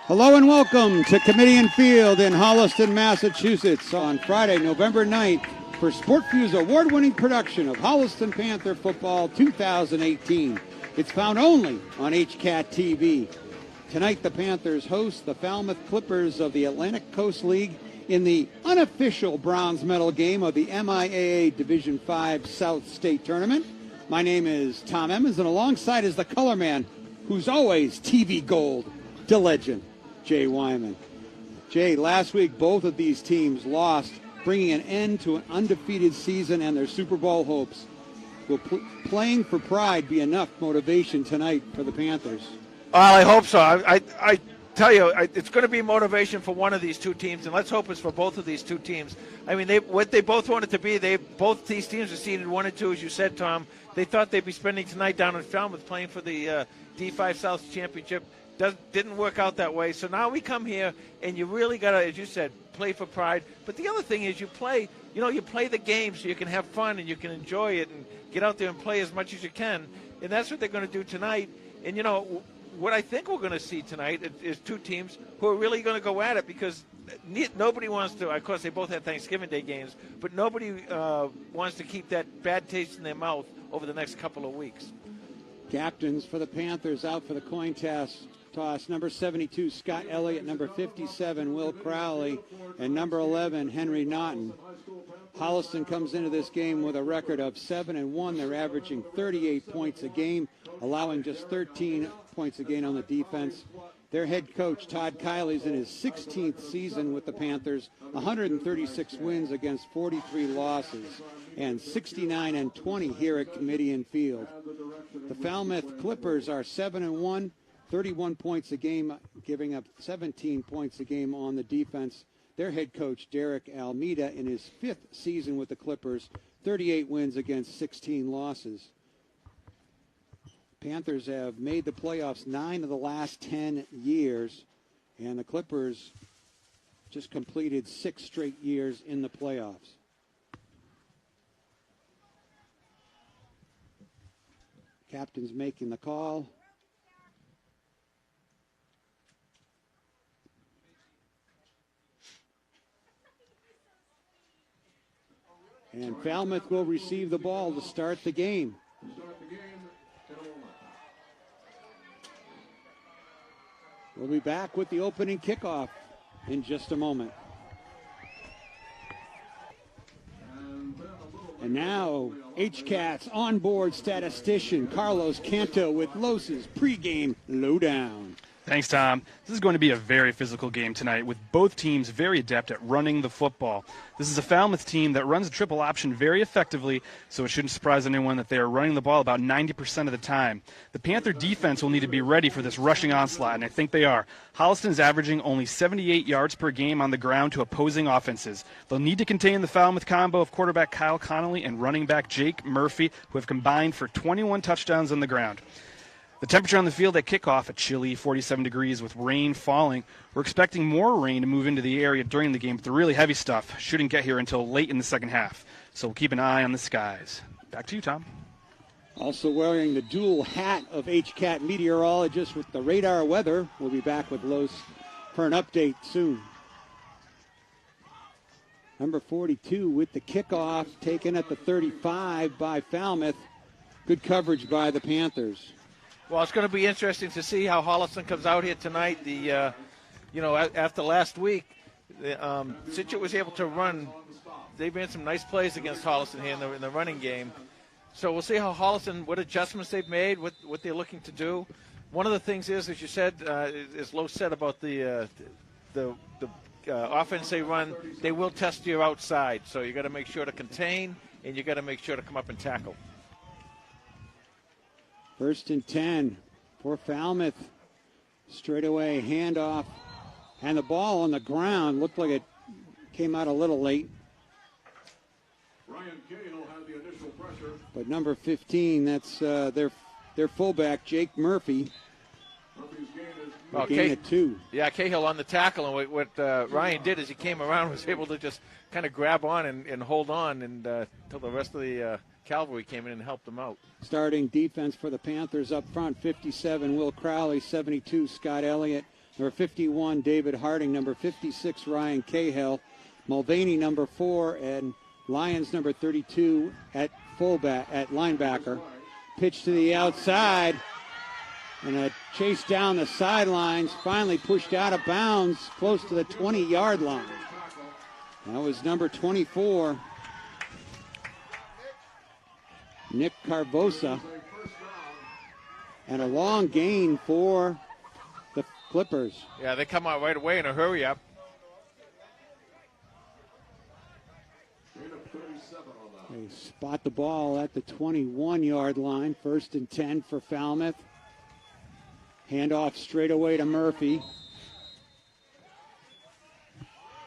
Hello and welcome to Comedian Field in Holliston, Massachusetts on Friday, November 9th for SportView's award-winning production of Holliston Panther Football 2018. It's found only on HCAT TV. Tonight the Panthers host the Falmouth Clippers of the Atlantic Coast League in the unofficial bronze medal game of the MIAA Division V South State Tournament. My name is Tom Emmons, and alongside is the color man who's always TV gold, the legend, Jay Wyman. Jay, last week both of these teams lost, bringing an end to an undefeated season and their Super Bowl hopes. Will playing for pride be enough motivation tonight for the Panthers? Well, I hope so. I tell you, it's going to be motivation for one of these two teams, and let's hope it's for both of these two teams. I mean, what they both wanted to be, both these teams are seeded 1 and 2, as you said, Tom. They thought they'd be spending tonight down in Falmouth playing for the D5 South Championship. Didn't work out that way. So now we come here, and you really got to, as you said, play for pride. But the other thing is you play the game so you can have fun and you can enjoy it and get out there and play as much as you can. And that's what they're going to do tonight. And, what I think we're going to see tonight is two teams who are really going to go at it because nobody wants to, of course, they both have Thanksgiving Day games, but nobody wants to keep that bad taste in their mouth over the next couple of weeks. Captains for the Panthers out for the coin toss. Number 72, Scott Elliott. Number 57, Will Crowley. And number 11, Henry Naughton. Holliston comes into this game with a record of 7-1. They're averaging 38 points a game, allowing just 13 points a game on the defense. Their head coach, Todd Kiley's in his 16th season with the Panthers, 136 wins against 43 losses, and 69-20 here at Comedian Field. The Falmouth Clippers are 7-1. 31 points a game, giving up 17 points a game on the defense. Their head coach, Derek Almeida, in his 5th season with the Clippers, 38 wins against 16 losses. Panthers have made the playoffs 9 of the last 10 years, and the Clippers just completed 6 straight years in the playoffs. Captain's making the call. And Falmouth will receive the ball to start the game. We'll be back with the opening kickoff in just a moment. And now, HCAT's onboard statistician, Carlos Canto, with Los's pregame lowdown. Thanks, Tom. This is going to be a very physical game tonight with both teams very adept at running the football. This is a Falmouth team that runs a triple option very effectively, so it shouldn't surprise anyone that they are running the ball about 90% of the time. The Panther defense will need to be ready for this rushing onslaught, and I think they are. Holliston is averaging only 78 yards per game on the ground to opposing offenses. They'll need to contain the Falmouth combo of quarterback Kyle Connolly and running back Jake Murphy, who have combined for 21 touchdowns on the ground. The temperature on the field at kickoff, a chilly 47 degrees with rain falling. We're expecting more rain to move into the area during the game, but the really heavy stuff shouldn't get here until late in the second half. So we'll keep an eye on the skies. Back to you, Tom. Also wearing the dual hat of HCAT meteorologist with the radar weather. We'll be back with Los for an update soon. Number 42 with the kickoff, taken at the 35 by Falmouth. Good coverage by the Panthers. Well, it's going to be interesting to see how Holliston comes out here tonight. After last week, Situate was able to run. They ran some nice plays against Holliston here in the running game. So we'll see how Holliston, what adjustments they've made, what they're looking to do. One of the things is, as you said, as Lowe said about the offense they run, they will test you outside. So you got to make sure to contain, and you got to make sure to come up and tackle. 1st and 10 for Falmouth. Straight away handoff. And the ball on the ground looked like it came out a little late. Ryan Cahill had the initial pressure. But number 15, that's their fullback, Jake Murphy. Murphy's gain is gain of 2. Yeah, Cahill on the tackle. And what Ryan did is he came around, was able to just kind of grab on and hold on until the rest of the cavalry came in and helped them out. Starting defense for the Panthers up front, 57, Will Crowley, 72, Scott Elliott, Number 51, David Harding. Number 56, Ryan Cahill. Mulvaney, number 4, and Lyons, number 32, at linebacker. Pitch to the outside, and a chase down the sidelines. Finally pushed out of bounds, close to the 20-yard line. That was number 24, Nick Carvosa. And a long gain for the Clippers. Yeah, they come out right away in a hurry up. They spot the ball at the 21-yard line. 1st and 10 for Falmouth. Handoff straight away to Murphy.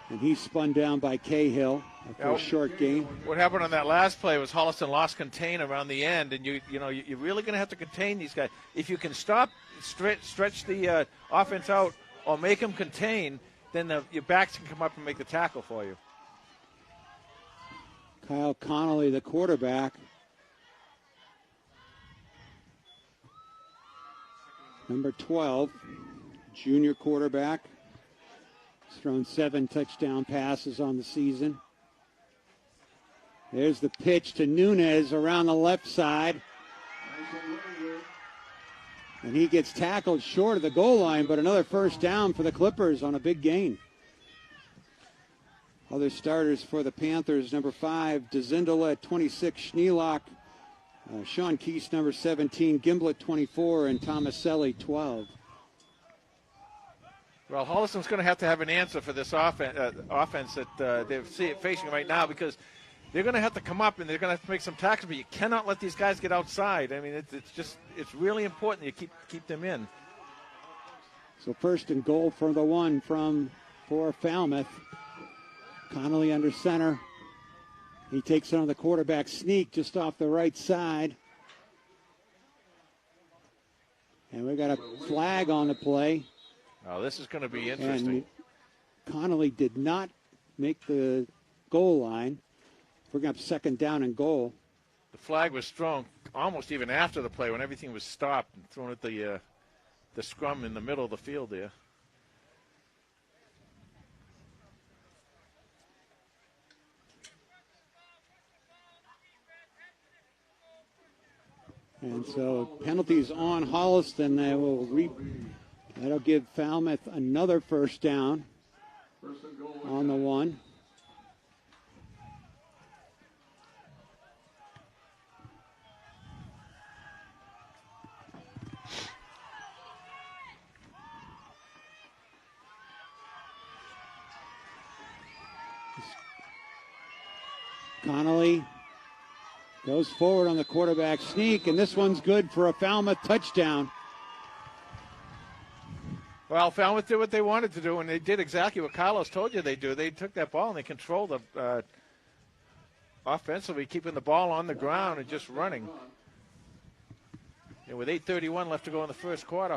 And he's spun down by Cahill for a short gain. What happened on that last play was Holliston lost contain around the end, and you're really going to have to contain these guys. If you can stretch the offense out or make them contain, then your backs can come up and make the tackle for you. Kyle Connolly, the quarterback. Number 12, junior quarterback. He's thrown 7 touchdown passes on the season. There's the pitch to Nunez around the left side. And he gets tackled short of the goal line, but another first down for the Clippers on a big gain. Other starters for the Panthers, number 5, DeZindola at 26, Schneelock, Sean Keese, number 17, Gimblett, 24, and Tomaselli, 12. Well, Holliston's going to have an answer for this offense that they're facing right now, because they're going to have to come up and they're going to have to make some tackles, but you cannot let these guys get outside. I mean, it's really important you keep them in. So 1st and goal for the one for Falmouth. Connolly under center. He takes it on the quarterback sneak just off the right side. And we got a flag on the play. Oh, this is going to be interesting. And Connolly did not make the goal line. We're going to have 2nd down and goal. The flag was thrown almost even after the play when everything was stopped and thrown at the scrum in the middle of the field there. And so penalties on Holliston. That'll give Falmouth another first down on the one. Connolly goes forward on the quarterback sneak, and this one's good for a Falmouth touchdown. Well, Falmouth did what they wanted to do, and they did exactly what Carlos told you they do. They took that ball and they controlled the offensively, keeping the ball on the ground and just running. And with 8:31 left to go in the first quarter,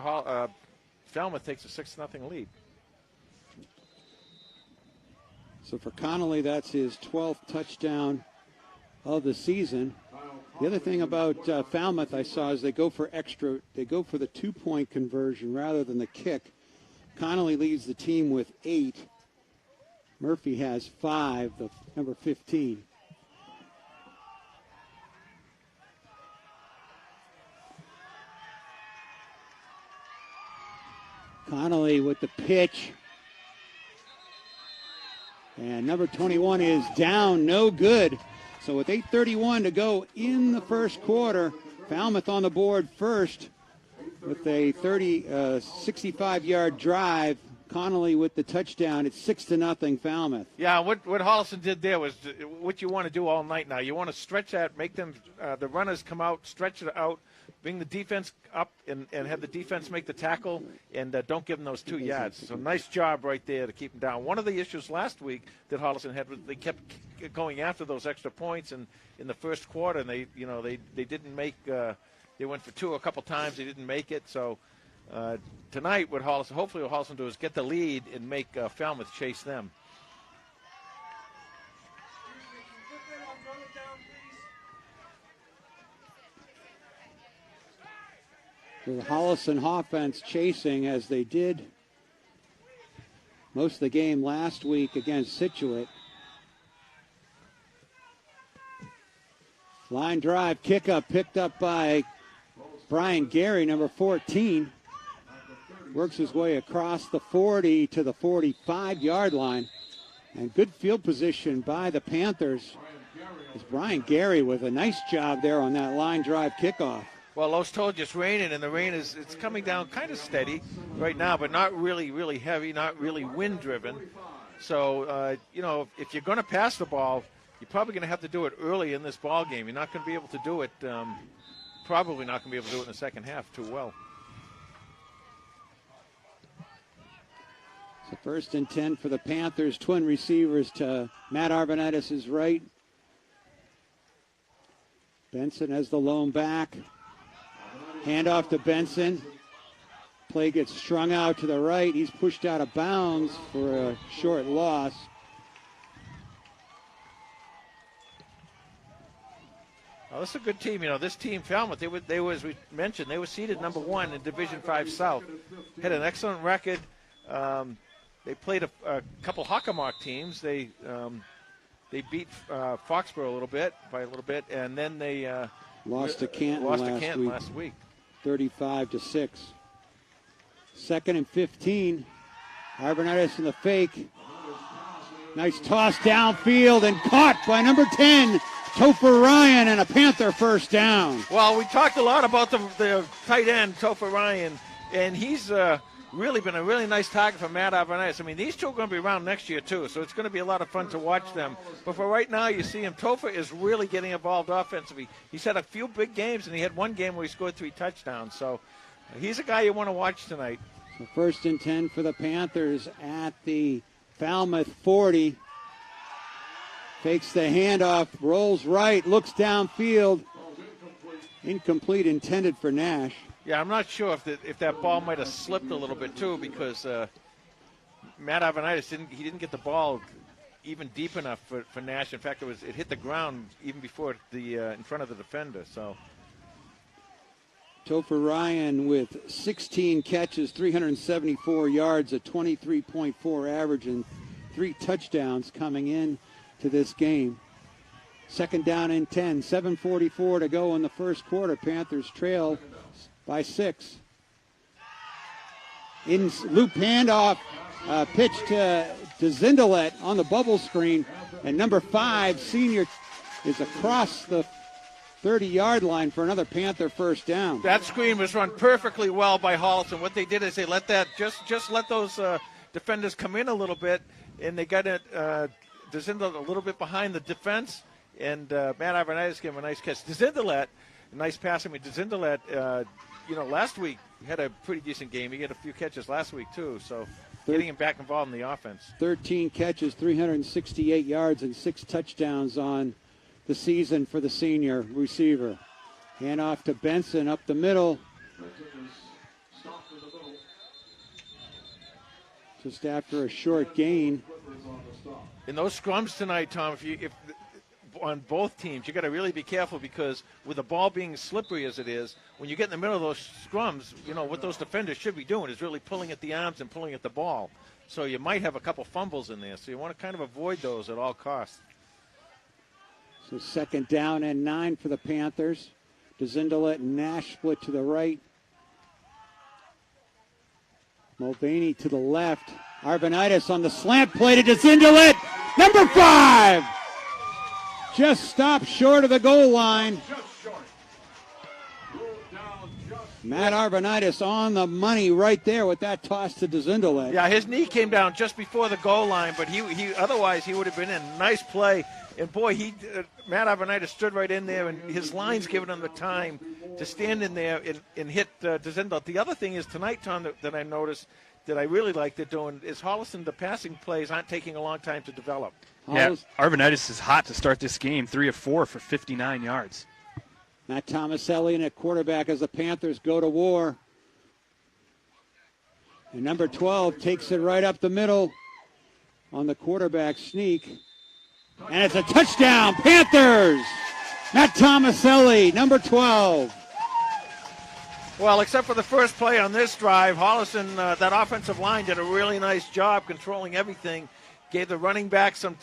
Falmouth takes a 6-0 lead. So for Connolly, that's his 12th touchdown of the season. The other thing about Falmouth I saw is they go for the 2-point conversion rather than the kick. Connolly leads the team with 8. Murphy has 5, the number 15. Connolly with the pitch. And number 21 is down, no good. So with 8:31 to go in the first quarter, Falmouth on the board first with a 65-yard drive. Connolly with the touchdown. It's 6-0 Falmouth. Yeah, what Holliston did there was what you want to do all night now. You want to stretch that, make them the runners come out, stretch it out, bring the defense up, and have the defense make the tackle, and don't give them those 2 yards. So nice job right there to keep them down. One of the issues last week that Holliston had was they kept going after those extra points in the first quarter, and they didn't make. They went for 2 a couple times. They didn't make it. So tonight, hopefully what Holliston do is get the lead and make Falmouth chase them. The Holliston offense chasing as they did most of the game last week against Scituate. Line drive, kick up, picked up by Brian Gary, number 14. Works his way across the 40 to the 45-yard line. And good field position by the Panthers. It's Brian Gary with a nice job there on that line drive kickoff. Well, Los told you it's raining, and the rain it's coming down kind of steady right now, but not really, really heavy, not really wind-driven. So, if you're going to pass the ball, you're probably going to have to do it early in this ball game. You're not going to be able to do it, probably not going to be able to do it in the second half too well. So 1st and 10 for the Panthers. Twin receivers to Matt Arvanitis' right. Benson as the lone back. Handoff to Benson. Play gets strung out to the right. He's pushed out of bounds for a short loss. Well, this is a good team. This team, Falmouth, they were, as we mentioned, they were seeded number 1 in Division 5 South. Had an excellent record. They played a couple Hockomock teams. They beat Foxborough by a little bit, and then they lost to Canton last week. 35-6. 2nd and 15. Arvanitis in the fake. Nice toss downfield and caught by number 10, Topher Ryan, and a Panther first down. Well, we talked a lot about the tight end, Topher Ryan, and he's really been a really nice target for Matt Arvanitis. I mean, these two are going to be around next year, too, so it's going to be a lot of fun to watch them. But for right now, you see him. Topher is really getting involved offensively. He's had a few big games, and he had one game where he scored 3 touchdowns. So he's a guy you want to watch tonight. So 1st and 10 for the Panthers at the Falmouth 40. Fakes the handoff, rolls right, looks downfield. Incomplete, intended for Nash. Yeah, I'm not sure if that ball might have slipped a little bit too, because Matt Arvanitis didn't get the ball even deep enough for Nash. In fact, it hit the ground even before in front of the defender. So Topher Ryan with 16 catches, 374 yards, a 23.4 average, and 3 touchdowns coming in to this game. 2nd down and 10, 7:44 to go in the first quarter. Panthers trail by 6. In loop handoff, pitch to Zindelet on the bubble screen, and number 5, senior, is across the 30-yard line for another Panther first down. That screen was run perfectly well by Holliston. What they did is they let that just let those defenders come in a little bit, and they got it Zindelet a little bit behind the defense, and Matt Arvanitis gave him a nice catch. Zindelet, a nice pass. I mean, Zindelet, last week had a pretty decent game. He had a few catches last week too, so getting him back involved in the offense. 13 catches, 368 yards, and 6 touchdowns on the season for the senior receiver. Hand off to Benson up the middle. Just after a short gain. In those scrums tonight, Tom, if on both teams, you got to really be careful, because with the ball being slippery as it is, when you get in the middle of those scrums, what those defenders should be doing is really pulling at the arms and pulling at the ball. So you might have a couple fumbles in there. So you want to kind of avoid those at all costs. So 2nd down and 9 for the Panthers. Zindelet and Nash split to the right. Mulvaney to the left. Arvanitis on the slant play to Zindelet. Number 5. Just stopped short of the goal line. Matt Arvanitis on the money right there with that toss to Zindelet. Yeah, his knee came down just before the goal line, but he otherwise he would have been in. Nice play. And boy, Matt Arvanitis stood right in there, and his line's giving him the time to stand in there and hit Zindelet. The other thing is tonight, Tom, that I noticed that I really like they're doing is Holliston, the passing plays aren't taking a long time to develop. Yeah, Arvanitis is hot to start this game, 3 of 4 for 59 yards. Matt Tomaselli in at quarterback as the Panthers go to war. And number 12 takes it right up the middle on the quarterback sneak. And it's a touchdown, Panthers! Matt Tomaselli, number 12. Well, except for the first play on this drive, Holliston, that offensive line did a really nice job controlling everything, gave the running back some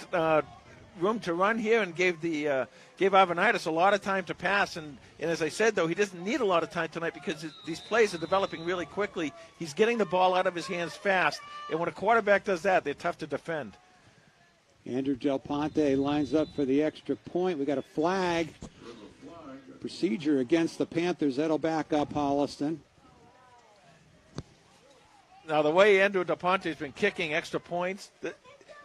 room to run here, and gave Ivanitis a lot of time to pass. And as I said, though, he doesn't need a lot of time tonight because these plays are developing really quickly. He's getting the ball out of his hands fast, and when a quarterback does that, they're tough to defend. Andrew Del Ponte lines up for the extra point. We got a flag. Procedure against the Panthers. That'll back up Holliston. Now, the way Andrew Del Ponte's been kicking extra points,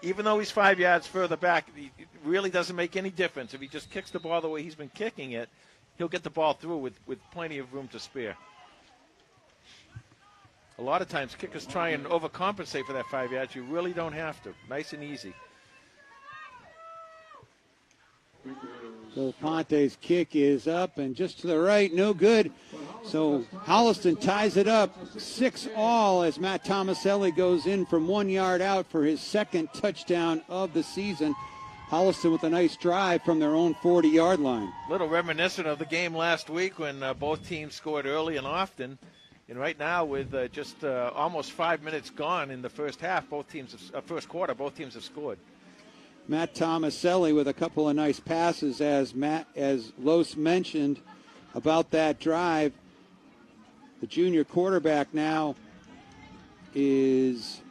even though he's 5 yards further back, it really doesn't make any difference. If he just kicks the ball the way he's been kicking it, he'll get the ball through with plenty of room to spare. A lot of times kickers try and overcompensate for that 5 yards. You really don't have to. Nice and easy. So Ponte's kick is up and just to the right, no good. So Holliston ties it up 6-all as Matt Tomaselli goes in from 1 yard out for his second touchdown of the season. Holliston with a nice drive from their own 40-yard line. Little reminiscent of the game last week when both teams scored early and often. And right now, with just almost 5 minutes gone in the first half, first quarter, both teams have scored. Matt Tomaselli with a couple of nice passes, as Los mentioned about that drive. The junior quarterback now is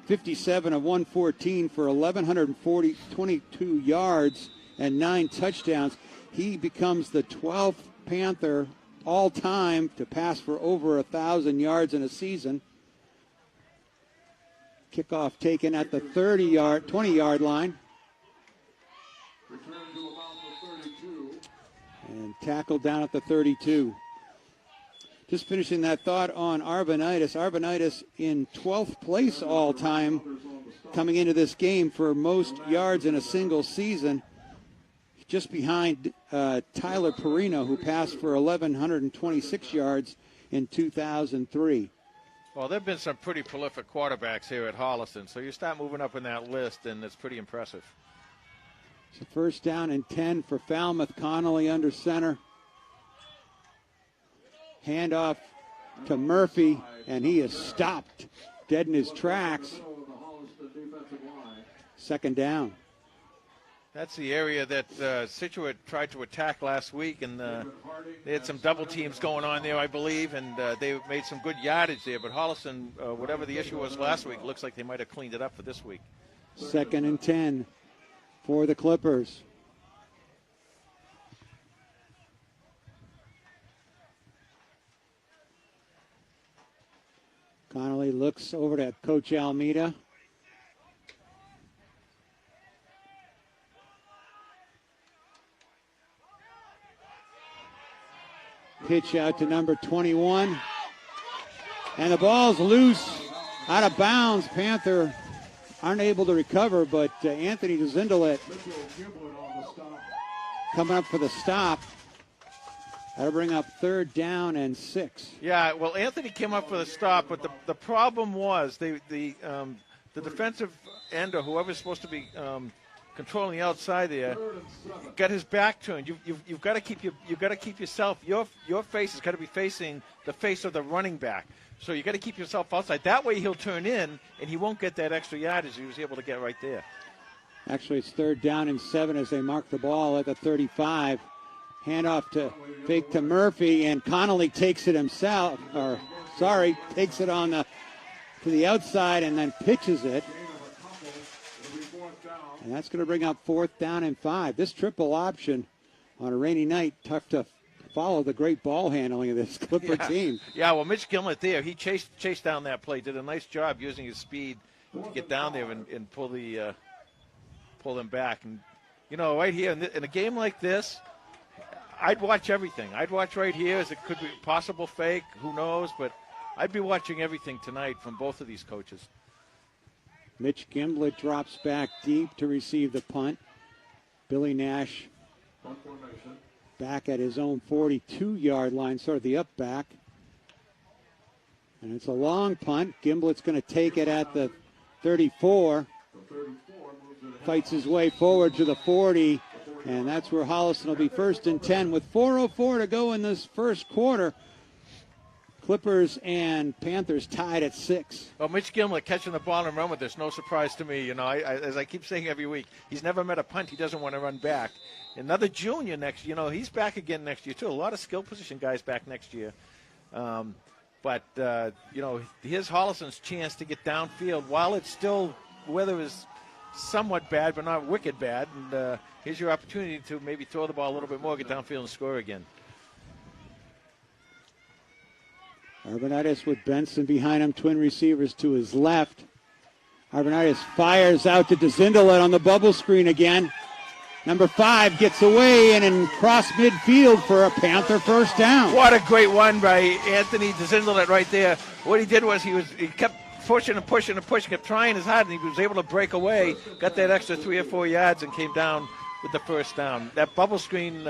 57 of 114 for 1,122 yards and 9 touchdowns. He becomes the 12th Panther all-time to pass for over 1,000 yards in a season. Kickoff taken at the 20-yard line. Return to about the 32. And tackled down at the 32. Just finishing that thought on Arvanitis. Arvanitis in 12th place all-time coming into this game for most yards in a single season. Just behind Tyler Perino, who passed for 1,126 yards in 2003. Well, there have been some pretty prolific quarterbacks here at Holliston, so you start moving up in that list, and it's pretty impressive. So first down and 10 for Falmouth. Connolly under center. Handoff to Murphy, and he is stopped dead in his tracks. Second down. That's the area that Situate tried to attack last week, and they had some double teams going on there, I believe, and they made some good yardage there. But Holliston, whatever the issue was last week, looks like they might have cleaned it up for this week. Second and 10 for the Clippers. Connolly looks over at Coach Almeida. Pitch out to number 21. And the ball's loose, out of bounds. Panther aren't able to recover, but Anthony DeZindelet coming up for the stop. That'll bring up third down and 6. Yeah, well, Anthony came up for the stop, but the problem was the defensive end or whoever's supposed to be controlling the outside there got his back turned. You've got to keep yourself. Your face has got to be facing the face of the running back. So you got to keep yourself outside. That way he'll turn in and he won't get that extra yardage he was able to get right there. Actually, it's third down and 7 as they mark the ball at the 35. Handoff to fake to Murphy, and Connolly takes it himself. Takes it on to the outside and then pitches it. And that's going to bring up fourth down and 5. This triple option on a rainy night, tough to follow the great ball handling of this Clipper team. Yeah, well, Mitch Gimlet there, he chased down that play, did a nice job using his speed to get down there and pull them back. And, right here in a game like this, I'd watch everything. I'd watch right here as it could be possible fake, who knows, but I'd be watching everything tonight from both of these coaches. Mitch Gimlet drops back deep to receive the punt. Billy Nash back at his own 42-yard line, sort of the up back. And it's a long punt. Gimblet's going to take it at the 34. Fights his way forward to the 40. And that's where Holliston will be first and 10 with 4:04 to go in this first quarter. Clippers and Panthers tied at 6. Well, Mitch Gimlet catching the ball and run with this, no surprise to me. You know, as I keep saying every week, he's never met a punt he doesn't want to run back. Another junior next year. You know, he's back again next year, too. A lot of skill position guys back next year. But you know, here's Holliston's chance to get downfield while it's still, weather is somewhat bad, but not wicked bad. And here's your opportunity to maybe throw the ball a little bit more, get downfield and score again. Arvanitis with Benson behind him, twin receivers to his left. Arvanitis fires out to DeZindelet on the bubble screen again. Number 5 gets away and in cross midfield for a Panther first down. What a great one by Anthony DeZindelet right there. What he did was he kept pushing and pushing and pushing, kept trying his hard, and he was able to break away, got that extra 3 or 4 yards and came down with the first down. That bubble screen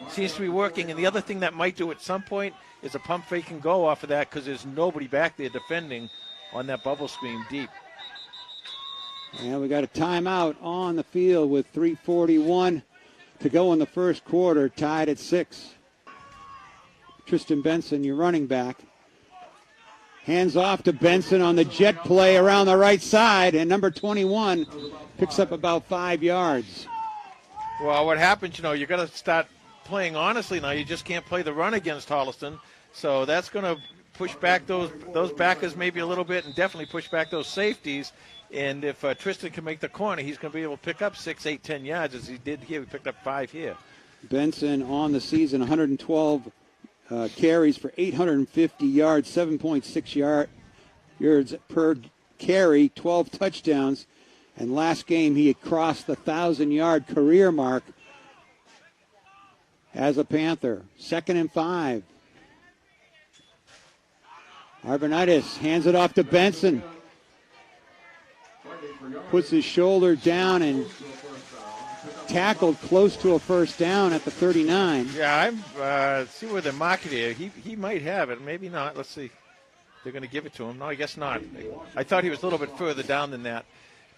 seems to be working, and the other thing that might do at some point is a pump fake and go off of that because there's nobody back there defending on that bubble screen deep. And we got a timeout on the field with 3:41 to go in the first quarter, tied at 6. Tristan Benson, your running back. Hands off to Benson on the jet play around the right side, and number 21 picks up about 5 yards. Well, what happens, you know, you got to start playing honestly now. You just can't play the run against Holliston. So that's going to push back those backers maybe a little bit and definitely push back those safeties. And if Tristan can make the corner, he's going to be able to pick up 6, 8, 10 yards as he did here. He picked up 5 here. Benson on the season, 112 carries for 850 yards, 7.6 yards per carry, 12 touchdowns. And last game he had crossed the 1,000-yard career mark as a Panther. 2nd and 5. Arvanitis hands it off to Benson. Puts his shoulder down and tackled close to a first down at the 39. Yeah, I'm see where they're marking here. He might have it, maybe not. Let's see. They're going to give it to him. No, I guess not. I thought he was a little bit further down than that.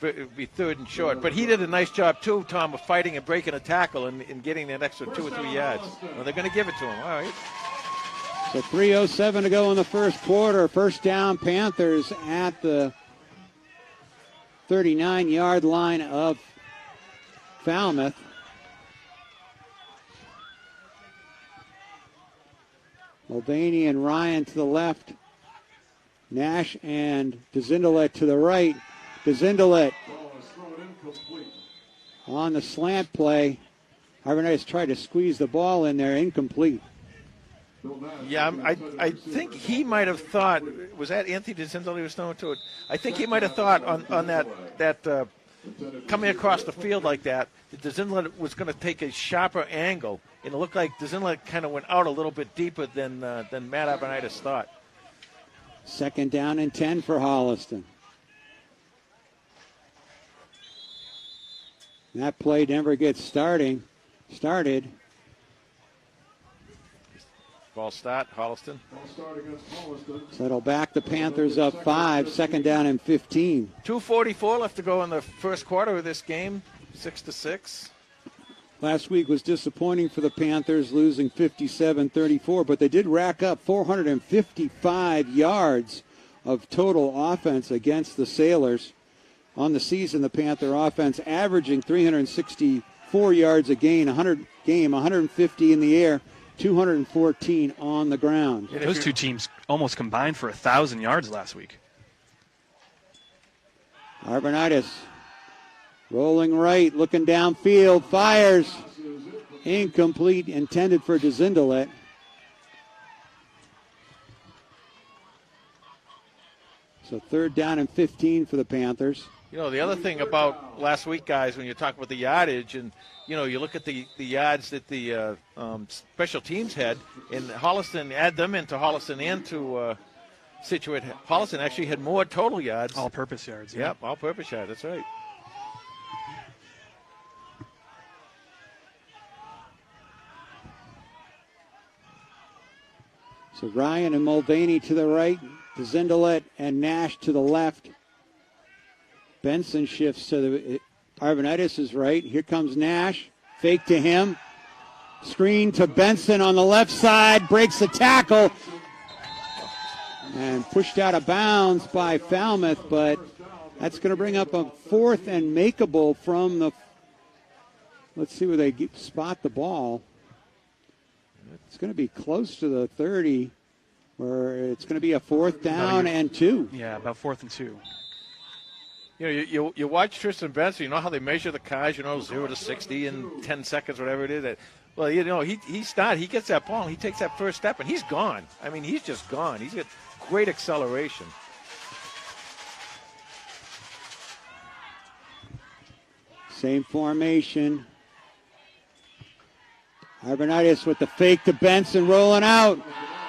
It would be 3rd and short. But he did a nice job, too, Tom, of fighting and breaking a tackle and getting that extra 2 or 3 yards. Well, they're going to give it to him. All right. So 3:07 to go in the first quarter. First down, Panthers at the 39-yard line of Falmouth. Mulvaney and Ryan to the left. Nash and DeZindelet to the right. DeZindelet on the slant play. Arvanitis tried to squeeze the ball in there, incomplete. Yeah, I think he might have thought, was that Anthony DeZindelet was throwing to it? I think he might have thought on that coming across the field like that DeZindelet was going to take a sharper angle, and it looked like DeZindelet kind of went out a little bit deeper than Matt Arvanitis thought. 2nd down and 10 for Holliston. That play never gets started. Ball start, Holliston. Settle back, the Panthers up 5, 2nd down and 15. 2:44 left to go in the first quarter of this game, 6-6. Last week was disappointing for the Panthers, losing 57-34, but they did rack up 455 yards of total offense against the Sailors. On the season, the Panther offense averaging 364 yards a game, 150 in the air, 214 on the ground. Those two teams almost combined for 1,000 yards last week. Arvanitis rolling right, looking downfield, fires. Incomplete, intended for DeZindelet. So 3rd down and 15 for the Panthers. You know, the other thing about last week, guys, when you talk about the yardage, and, you know, you look at the yards that the special teams had, and Holliston, add them into Holliston and to Situate. Holliston actually had more total yards. All-purpose yards. Yeah. Yep, all-purpose yards, that's right. So Ryan and Mulvaney to the right, DeZindelet and Nash to the left. Benson shifts to the Arvanitis is right. Here comes Nash. Fake to him. Screen to Benson on the left side. Breaks the tackle. And pushed out of bounds by Falmouth, but that's going to bring up a 4th and makeable from the, let's see where they spot the ball. It's going to be close to the 30, where it's going to be a 4th down and 2. Yeah, about 4th and 2. You know, you watch Tristan Benson. You know how they measure the cars. 0 to 60 in 10 seconds, whatever it is. Well, he gets that ball, and he takes that first step, and he's gone. I mean, he's just gone. He's got great acceleration. Same formation. Arvanitis with the fake to Benson, rolling out.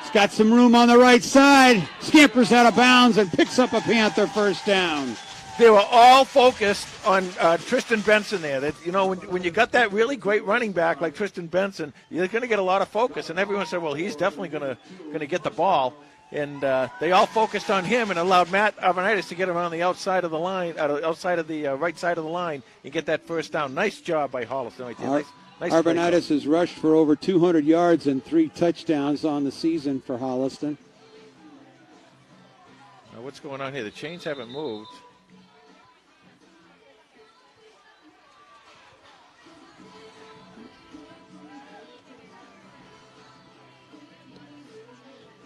He's got some room on the right side. Scampers out of bounds and picks up a Panther first down. They were all focused on Tristan Benson there. That, you know, when you got that really great running back like Tristan Benson, you're going to get a lot of focus. And everyone said, well, he's definitely going to get the ball. And they all focused on him and allowed Matt Arvanitis to get around the outside of the line, outside of the right side of the line, and get that first down. Nice job by Holliston right there. Nice Arvanitis has rushed for over 200 yards and 3 touchdowns on the season for Holliston. Now what's going on here? The chains haven't moved.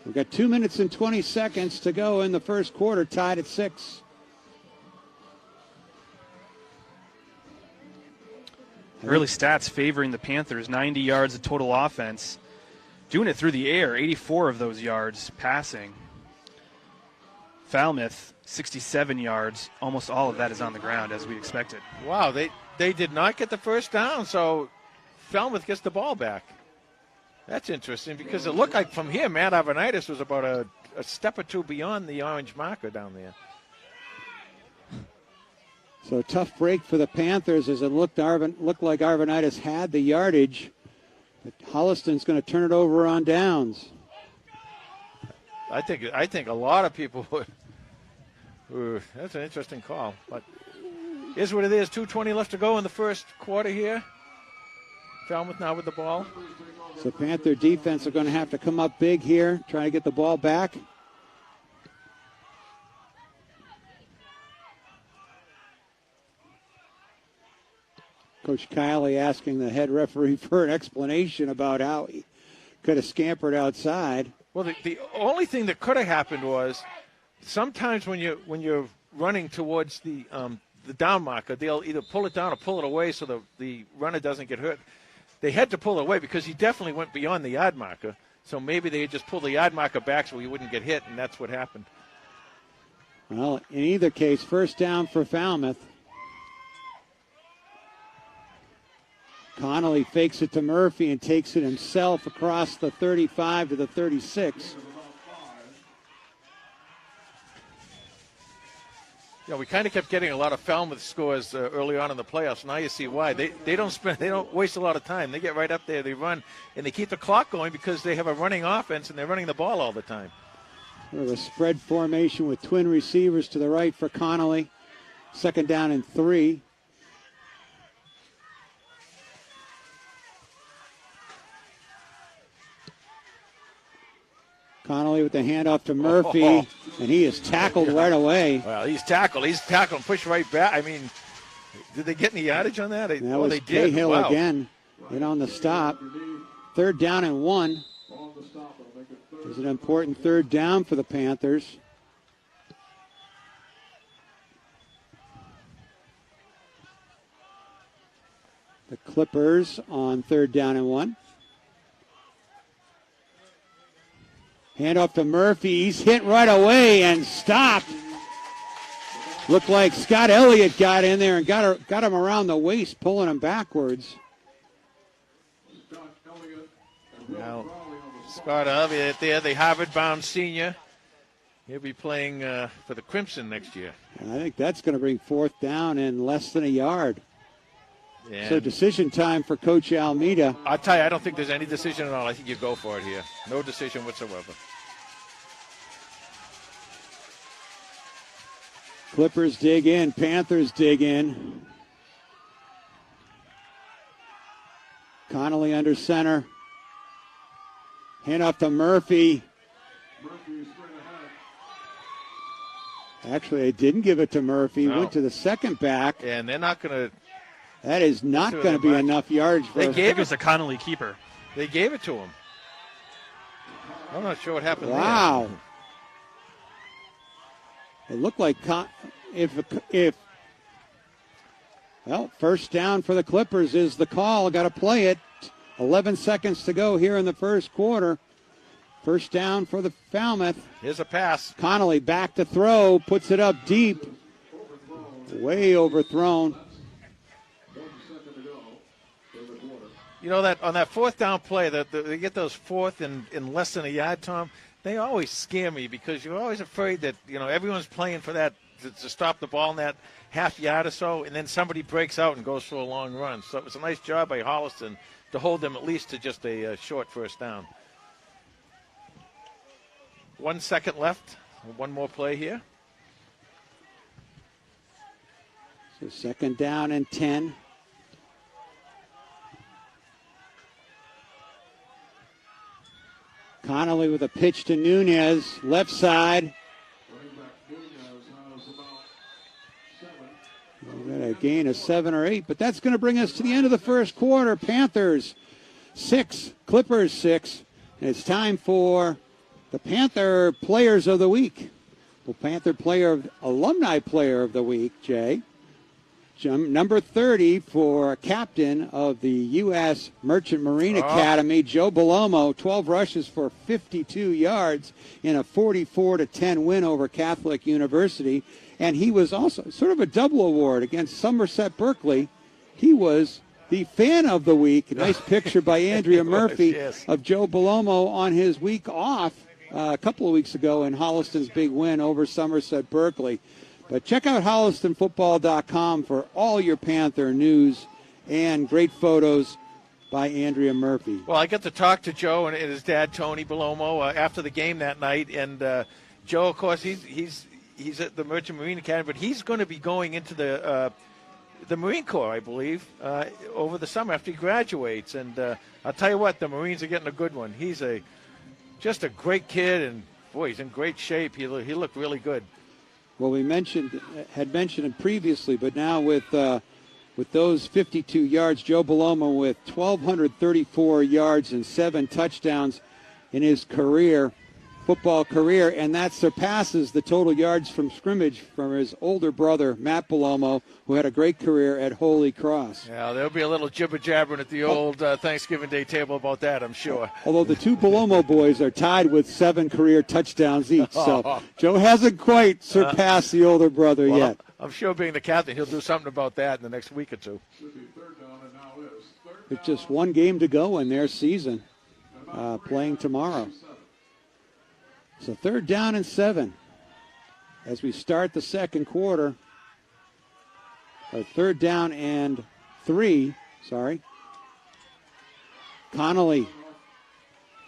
We've got 2 minutes and 20 seconds to go in the first quarter, tied at 6. Early stats favoring the Panthers, 90 yards of total offense. Doing it through the air, 84 of those yards passing. Falmouth, 67 yards. Almost all of that is on the ground, as we expected. Wow, they did not get the first down, so Falmouth gets the ball back. That's interesting because it looked like from here, Matt Arvanitis was about a step or two beyond the orange marker down there. So tough break for the Panthers as it looked like Arvanitis had the yardage. But Holliston's going to turn it over on downs. I think a lot of people would. That's an interesting call. But here's what it is, 2:20 left to go in the first quarter here. Falmouth now with the ball. So Panther defense are going to have to come up big here, trying to get the ball back. Coach Kiley asking the head referee for an explanation about how he could have scampered outside. Well, the only thing that could have happened was sometimes when you're running towards the down marker, they'll either pull it down or pull it away so the runner doesn't get hurt. They had to pull it away because he definitely went beyond the yard marker. So maybe they had just pulled the yard marker back so he wouldn't get hit, and that's what happened. Well, in either case, first down for Falmouth. Connolly fakes it to Murphy and takes it himself across the 35 to the 36. Yeah, we kind of kept getting a lot of Falmouth scores early on in the playoffs. Now you see why. They don't waste a lot of time. They get right up there, they run, and they keep the clock going because they have a running offense and they're running the ball all the time. We have a spread formation with twin receivers to the right for Connolly. Second down and 3. Connolly with the handoff to Murphy, and he is tackled right away. Well, he's tackled and pushed right back. I mean, did they get any yardage on that? That was they did. Cahill Wow. again, in on the stop. Third down and 1. It's an important third down for the Panthers. The Clippers on third down and 1. Handoff to Murphy. He's hit right away and stopped. Looked like Scott Elliott got in there and got him around the waist, pulling him backwards. Now, Scott Elliott there, the Harvard-bound senior. He'll be playing for the Crimson next year. And I think that's going to bring fourth down in less than a yard. And so decision time for Coach Almeida. I'll tell you, I don't think there's any decision at all. I think you go for it here. No decision whatsoever. Clippers dig in. Panthers dig in. Connolly under center. Hand off to Murphy. Actually, they didn't give it to Murphy. No. Went to the second back. And they're not going to. That is not going to be enough yards for I think it was a Connolly keeper. They gave it to him. I'm not sure what happened Wow. It looked like well, first down for the Clippers is the call. Got to play it. 11 seconds to go here in the first quarter. First down for the Falmouth. Here's a pass. Connolly back to throw, puts it up deep. Way overthrown. You know that on that fourth down play, they get those fourth in less than a yard, Tom. They always scare me because you're always afraid that everyone's playing for that to stop the ball in that half yard or so, and then somebody breaks out and goes for a long run. So it was a nice job by Holliston to hold them at least to just a short first down. 1 second left. One more play here. So second down and 10. Connolly with a pitch to Nunez, left side. We've got a gain of 7 or 8, but that's going to bring us to the end of the first quarter. Panthers 6, Clippers 6, and it's time for the Panther Players of the Week. Well, Panther Alumni Player of the Week, Jay. Number 30 for captain of the U.S. Merchant Marine Academy, Joe Bellomo, 12 rushes for 52 yards in a 44-10 win over Catholic University. And he was also sort of a double award against Somerset Berkeley. He was the fan of the week. Nice picture by Andrea Murphy of Joe Bellomo on his week off a couple of weeks ago in Holliston's big win over Somerset Berkeley. But check out HollistonFootball.com for all your Panther news and great photos by Andrea Murphy. Well, I got to talk to Joe and his dad, Tony Bellomo, after the game that night. And Joe, of course, he's at the Merchant Marine Academy, but he's going to be going into the Marine Corps, I believe, over the summer after he graduates. And I'll tell you what, the Marines are getting a good one. He's just a great kid, and, boy, he's in great shape. He looked really good. Well, we had mentioned it previously, but now with those 52 yards, Joe Bellomo with 1,234 yards and 7 touchdowns in his football career, and that surpasses the total yards from scrimmage from his older brother, Matt Bellomo, who had a great career at Holy Cross. Yeah, there'll be a little jibber-jabbering at the old Thanksgiving Day table about that, I'm sure. Although the two Bellomo boys are tied with 7 career touchdowns each, so Joe hasn't quite surpassed the older brother yet. I'm sure being the captain, he'll do something about that in the next week or two. There's just one game to go in their season, playing tomorrow. So 3rd down and 7 as we start the second quarter. Or 3rd down and 3, sorry. Connolly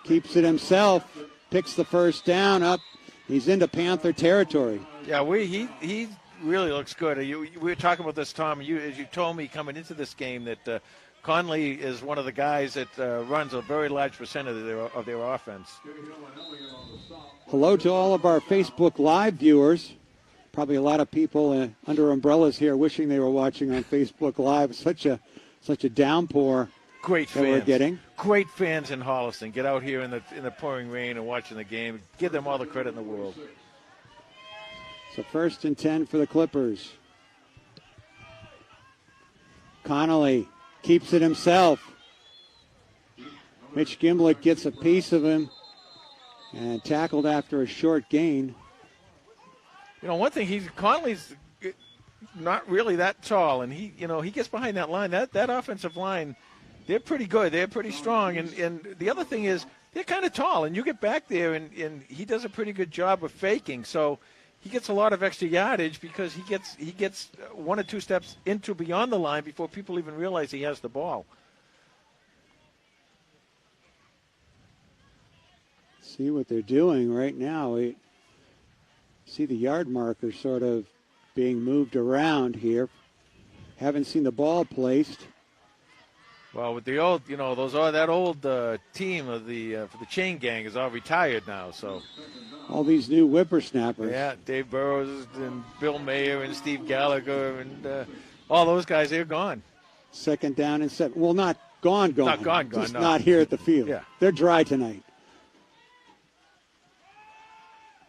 keeps it himself, picks the first down up. He's into Panther territory. Yeah, he really looks good. We were talking about this, Tom, as you told me coming into this game that Conley is one of the guys that runs a very large percent of their offense. Hello to all of our Facebook Live viewers. Probably a lot of people under umbrellas here wishing they were watching on Facebook Live. Such a downpour Great that fans. we're getting. Great fans in Holliston. Get out here in the pouring rain and watching the game. Give them all the credit in the world. So 1st and 10 for the Clippers. Connolly keeps it himself. Mitch Gimblick gets a piece of him and tackled after a short gain. You know, one thing, Conley's not really that tall, and he gets behind that line. That offensive line, they're pretty good. They're pretty strong, and the other thing is they're kind of tall, and you get back there, and he does a pretty good job of faking. So he gets a lot of extra yardage because he gets 1 or 2 steps into beyond the line before people even realize he has the ball. See what they're doing right now. We see the yard marker sort of being moved around here. Haven't seen the ball placed. Well, with the old, that old team of for the chain gang is all retired now. So All these new whippersnappers. Yeah, Dave Burrows and Bill Mayer and Steve Gallagher and all those guys, they're gone. 2nd down and 7. Well, not gone. Not gone, Just no. not here at the field. Yeah. They're dry tonight.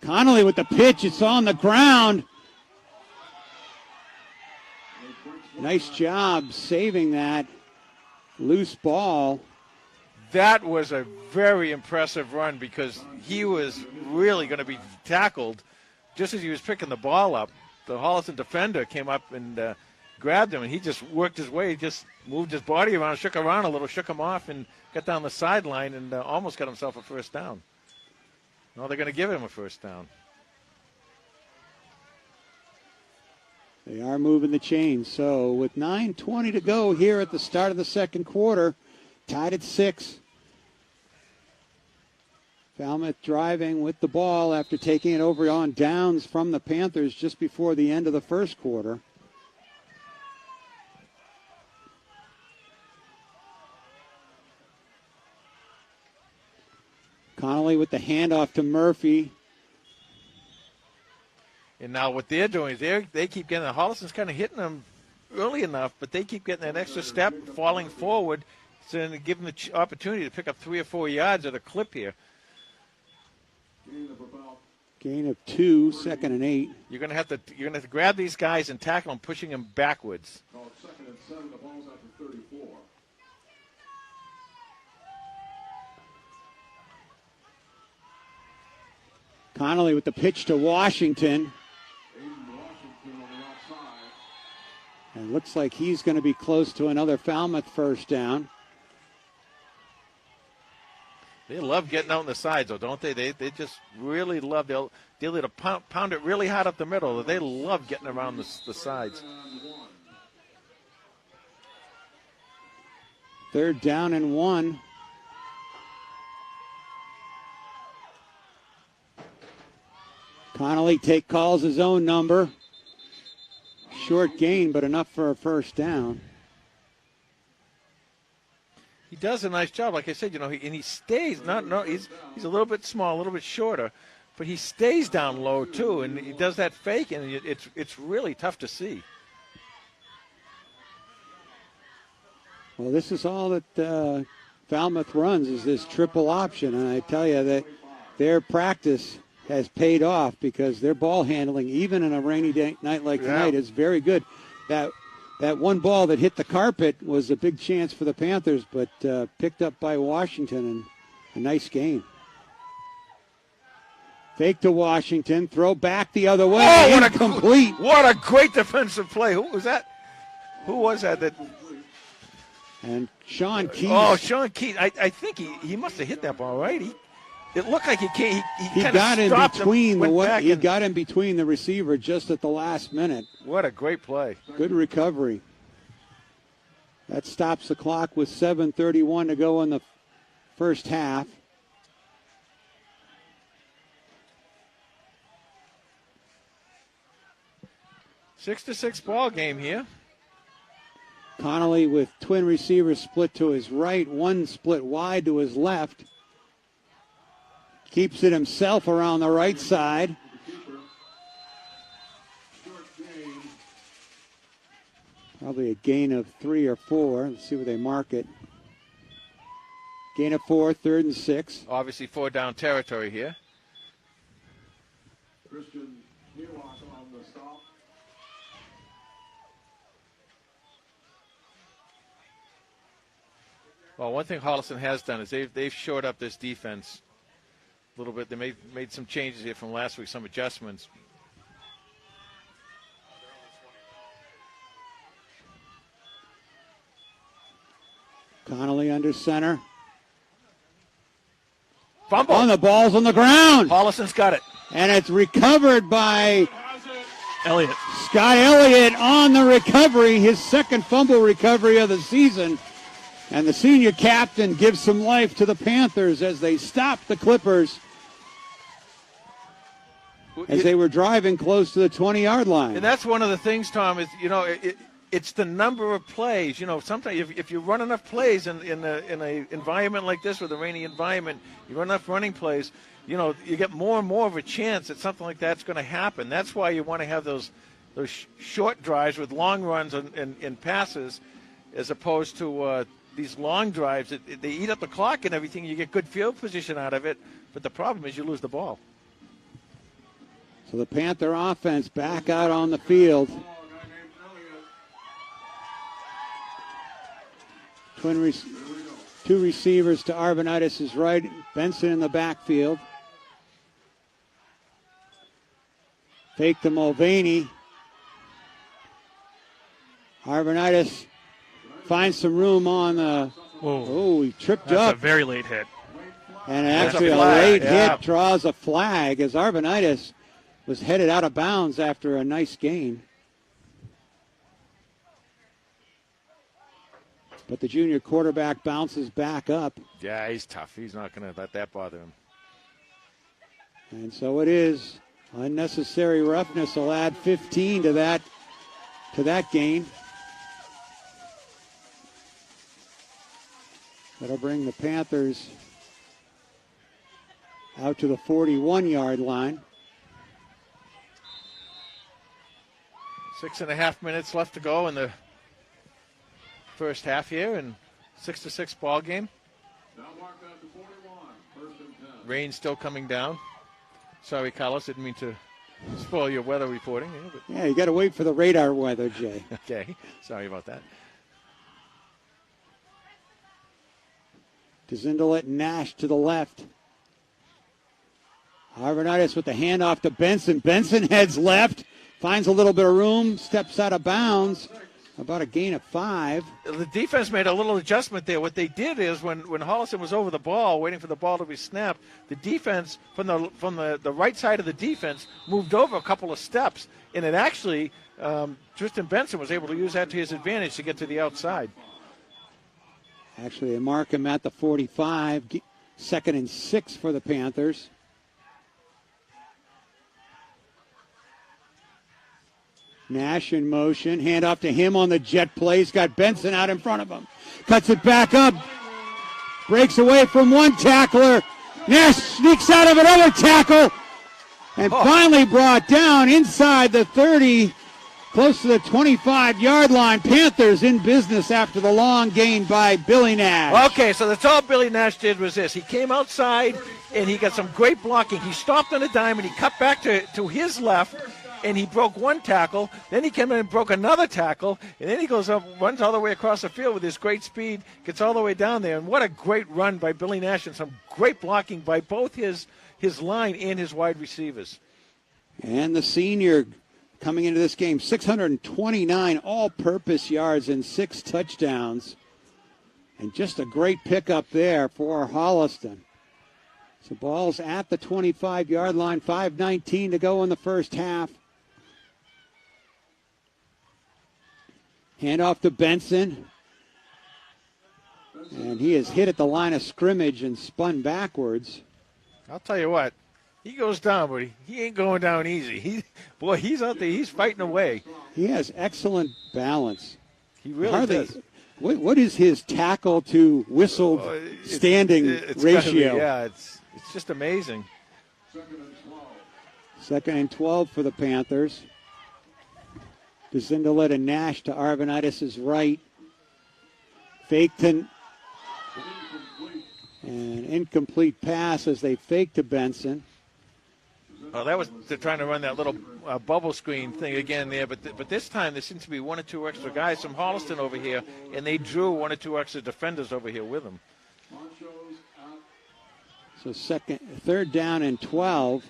Connolly with the pitch. It's on the ground. Nice job saving that loose ball. That was a very impressive run because he was really going to be tackled just as he was picking the ball up. The Holliston defender came up and grabbed him, and he just worked his way, just moved his body around, shook around a little, shook him off, and got down the sideline and almost got himself a first down. No, they're going to give him a first down. They are moving the chains. So with 9:20 to go here at the start of the 2nd quarter, tied at 6. Falmouth driving with the ball after taking it over on downs from the Panthers just before the end of the 1st quarter. Connolly with the handoff to Murphy. And now what they're doing is they keep getting – Holliston's kind of hitting them early enough, but they keep getting that extra step, falling forward, so then give them the opportunity to pick up 3 or 4 yards at a clip here. Gain of 2, 2nd and 8. You're going to have to grab these guys and tackle them, pushing them backwards. Called 2nd and 7. The ball's out to 34. Connolly with the pitch to Washington. Washington on the outside. And it looks like he's going to be close to another Falmouth first down. They love getting out on the sides, though, don't they? They just really love. They'll pound it really hard up the middle. They love getting around the sides. 3rd down and 1. Connolly calls his own number. Short gain, but enough for a first down. He does a nice job, like I said. He stays. He's a little bit small, a little bit shorter, but he stays down low too, and he does that fake, and it's really tough to see. Well, this is all that Falmouth runs is this triple option, and I tell you that their practice has paid off because their ball handling, even in a rainy night like tonight, is very good. That one ball that hit the carpet was a big chance for the Panthers, but picked up by Washington, and a nice gain. Fake to Washington, throw back the other way, incomplete. What a great defensive play. Who was that? And Sean Keys. Oh, Sean Keys. I think he must have hit that ball, right? It looked like he got in between he got in between the receiver just at the last minute. What a great play. Good recovery. That stops the clock with 7:31 to go in the first half. Six to 6 ball game here. Connolly with twin receivers split to his right, one split wide to his left. Keeps it himself around the right side. Probably a gain of 3 or 4. Let's see where they mark it. Gain of 4, 3rd and 6. Obviously 4 down territory here. Christian Helock on the stop. Well, one thing Holliston has done is they've shored up this defense a little bit. They made some changes here from last week, some adjustments. Connolly under center. Fumble. On the ball's on the ground. Holliston's got it. And it's recovered by Elliott. Scott Elliott on the recovery, his second fumble recovery of the season. And the senior captain gives some life to the Panthers as they stop the Clippers as they were driving close to the 20-yard line. And that's one of the things, Tom, is, it's the number of plays. You know, sometimes if you run enough plays in an environment like this with a rainy environment, you run enough running plays, you know, you get more and more of a chance that something like that's going to happen. That's why you want to have those short drives with long runs and passes, as opposed to these long drives. They eat up the clock and everything. You get good field position out of it, but the problem is you lose the ball. So the Panther offense back out on the field. Two receivers to Arvanitis' right, Benson in the backfield. Fake to Mulvaney. Arvanitis finds some room on the. Oh, he tripped up. That's a very late hit. And actually a late hit draws a flag as Arvanitis was headed out of bounds after a nice gain. But the junior quarterback bounces back up. Yeah, he's tough. He's not going to let that bother him. And so it is. Unnecessary roughness will add 15 to that gain. That'll bring the Panthers out to the 41-yard line. 6.5 minutes left to go in the first half here, and 6-6 ball game. Rain still coming down. Sorry, Carlos, didn't mean to spoil your weather reporting. Yeah, you got to wait for the radar weather, Jay. Okay, sorry about that. Zindelet and Nash to the left. Arvanitis with the handoff to Benson. Benson heads left, finds a little bit of room, steps out of bounds. About a gain of 5. The defense made a little adjustment there. What they did is when Holliston was over the ball, waiting for the ball to be snapped, the defense from the right side of the defense moved over a couple of steps, and it actually Tristan Benson was able to use that to his advantage to get to the outside. Actually, they mark him at the 45. 2nd and 6 for the Panthers. Nash in motion. Hand off to him on the jet play. He's got Benson out in front of him. Cuts it back up. Breaks away from one tackler. Nash sneaks out of another tackle. And finally brought down inside the 30, close to the 25-yard line. Panthers in business after the long gain by Billy Nash. Okay, so that's all Billy Nash did was this. He came outside, and he got some great blocking. He stopped on a dime, and he cut back to his left, and he broke one tackle. Then he came in and broke another tackle, and then he goes up, runs all the way across the field with his great speed, gets all the way down there. And what a great run by Billy Nash, and some great blocking by both his line and his wide receivers. And the senior coming into this game, 629 all-purpose yards and 6 touchdowns. And just a great pickup there for Holliston. So ball's at the 25-yard line, 5:19 to go in the first half. Hand off to Benson. And he is hit at the line of scrimmage and spun backwards. I'll tell you what, he goes down, but he ain't going down easy. He's out there. He's fighting away. He has excellent balance. He really does. What is his tackle to whistled standing ratio? It's just amazing. 2nd and 12 for the Panthers. Zindelet and Nash to Arvanitis' right. Faked and an incomplete pass as they fake to Benson. Oh, that was they're trying to run that little bubble screen thing again there, but this time there seems to be 1 or 2 extra guys from Holliston over here, and they drew 1 or 2 extra defenders over here with them. So 3rd down and 12.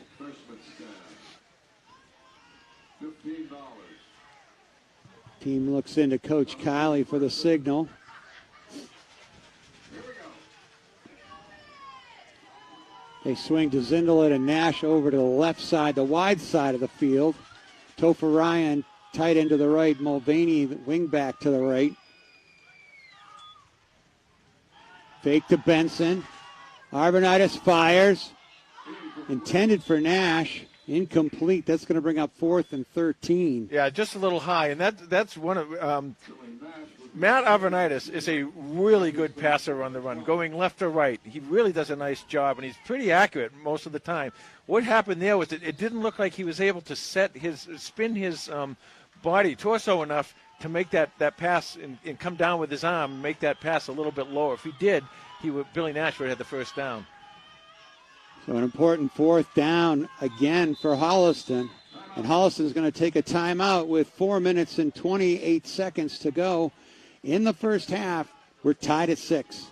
Team looks into Coach Kiley for the signal. They swing to Zindelet and Nash over to the left side, the wide side of the field. Topher Ryan tight end to the right, Mulvaney wing back to the right. Fake to Benson. Arvanitis fires. Intended for Nash. Incomplete. That's going to bring up 4th and 13. Yeah, just a little high, and that's one of Matt Avernaitis is a really good passer on the run, going left or right. He really does a nice job, and he's pretty accurate most of the time. What happened there was it didn't look like he was able to spin his body, torso enough to make that pass and come down with his arm and make that pass a little bit lower. If he did, Billy Nash would have had the first down. So an important 4th down again for Holliston. And Holliston is going to take a timeout with 4 minutes and 28 seconds to go in the first half. We're tied at 6.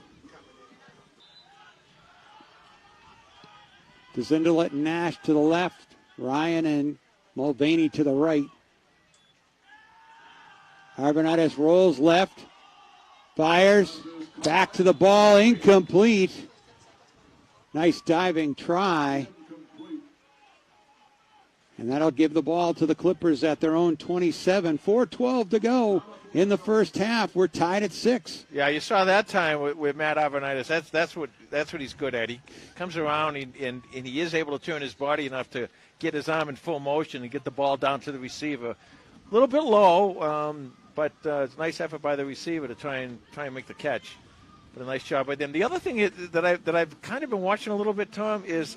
Dezindelet and Nash to the left. Ryan and Mulvaney to the right. Arvanitis rolls left. Fires. Back to the ball. Incomplete. Nice diving try. And that'll give the ball to the Clippers at their own 27. 4:12 to go in the first half. We're tied at 6. Yeah, you saw that time with Matt Avernaitis. That's what he's good at. He comes around and he is able to turn his body enough to get his arm in full motion and get the ball down to the receiver. A little bit low, but it's a nice effort by the receiver to try and make the catch. But a nice job by them. The other thing that I've kind of been watching a little bit, Tom, is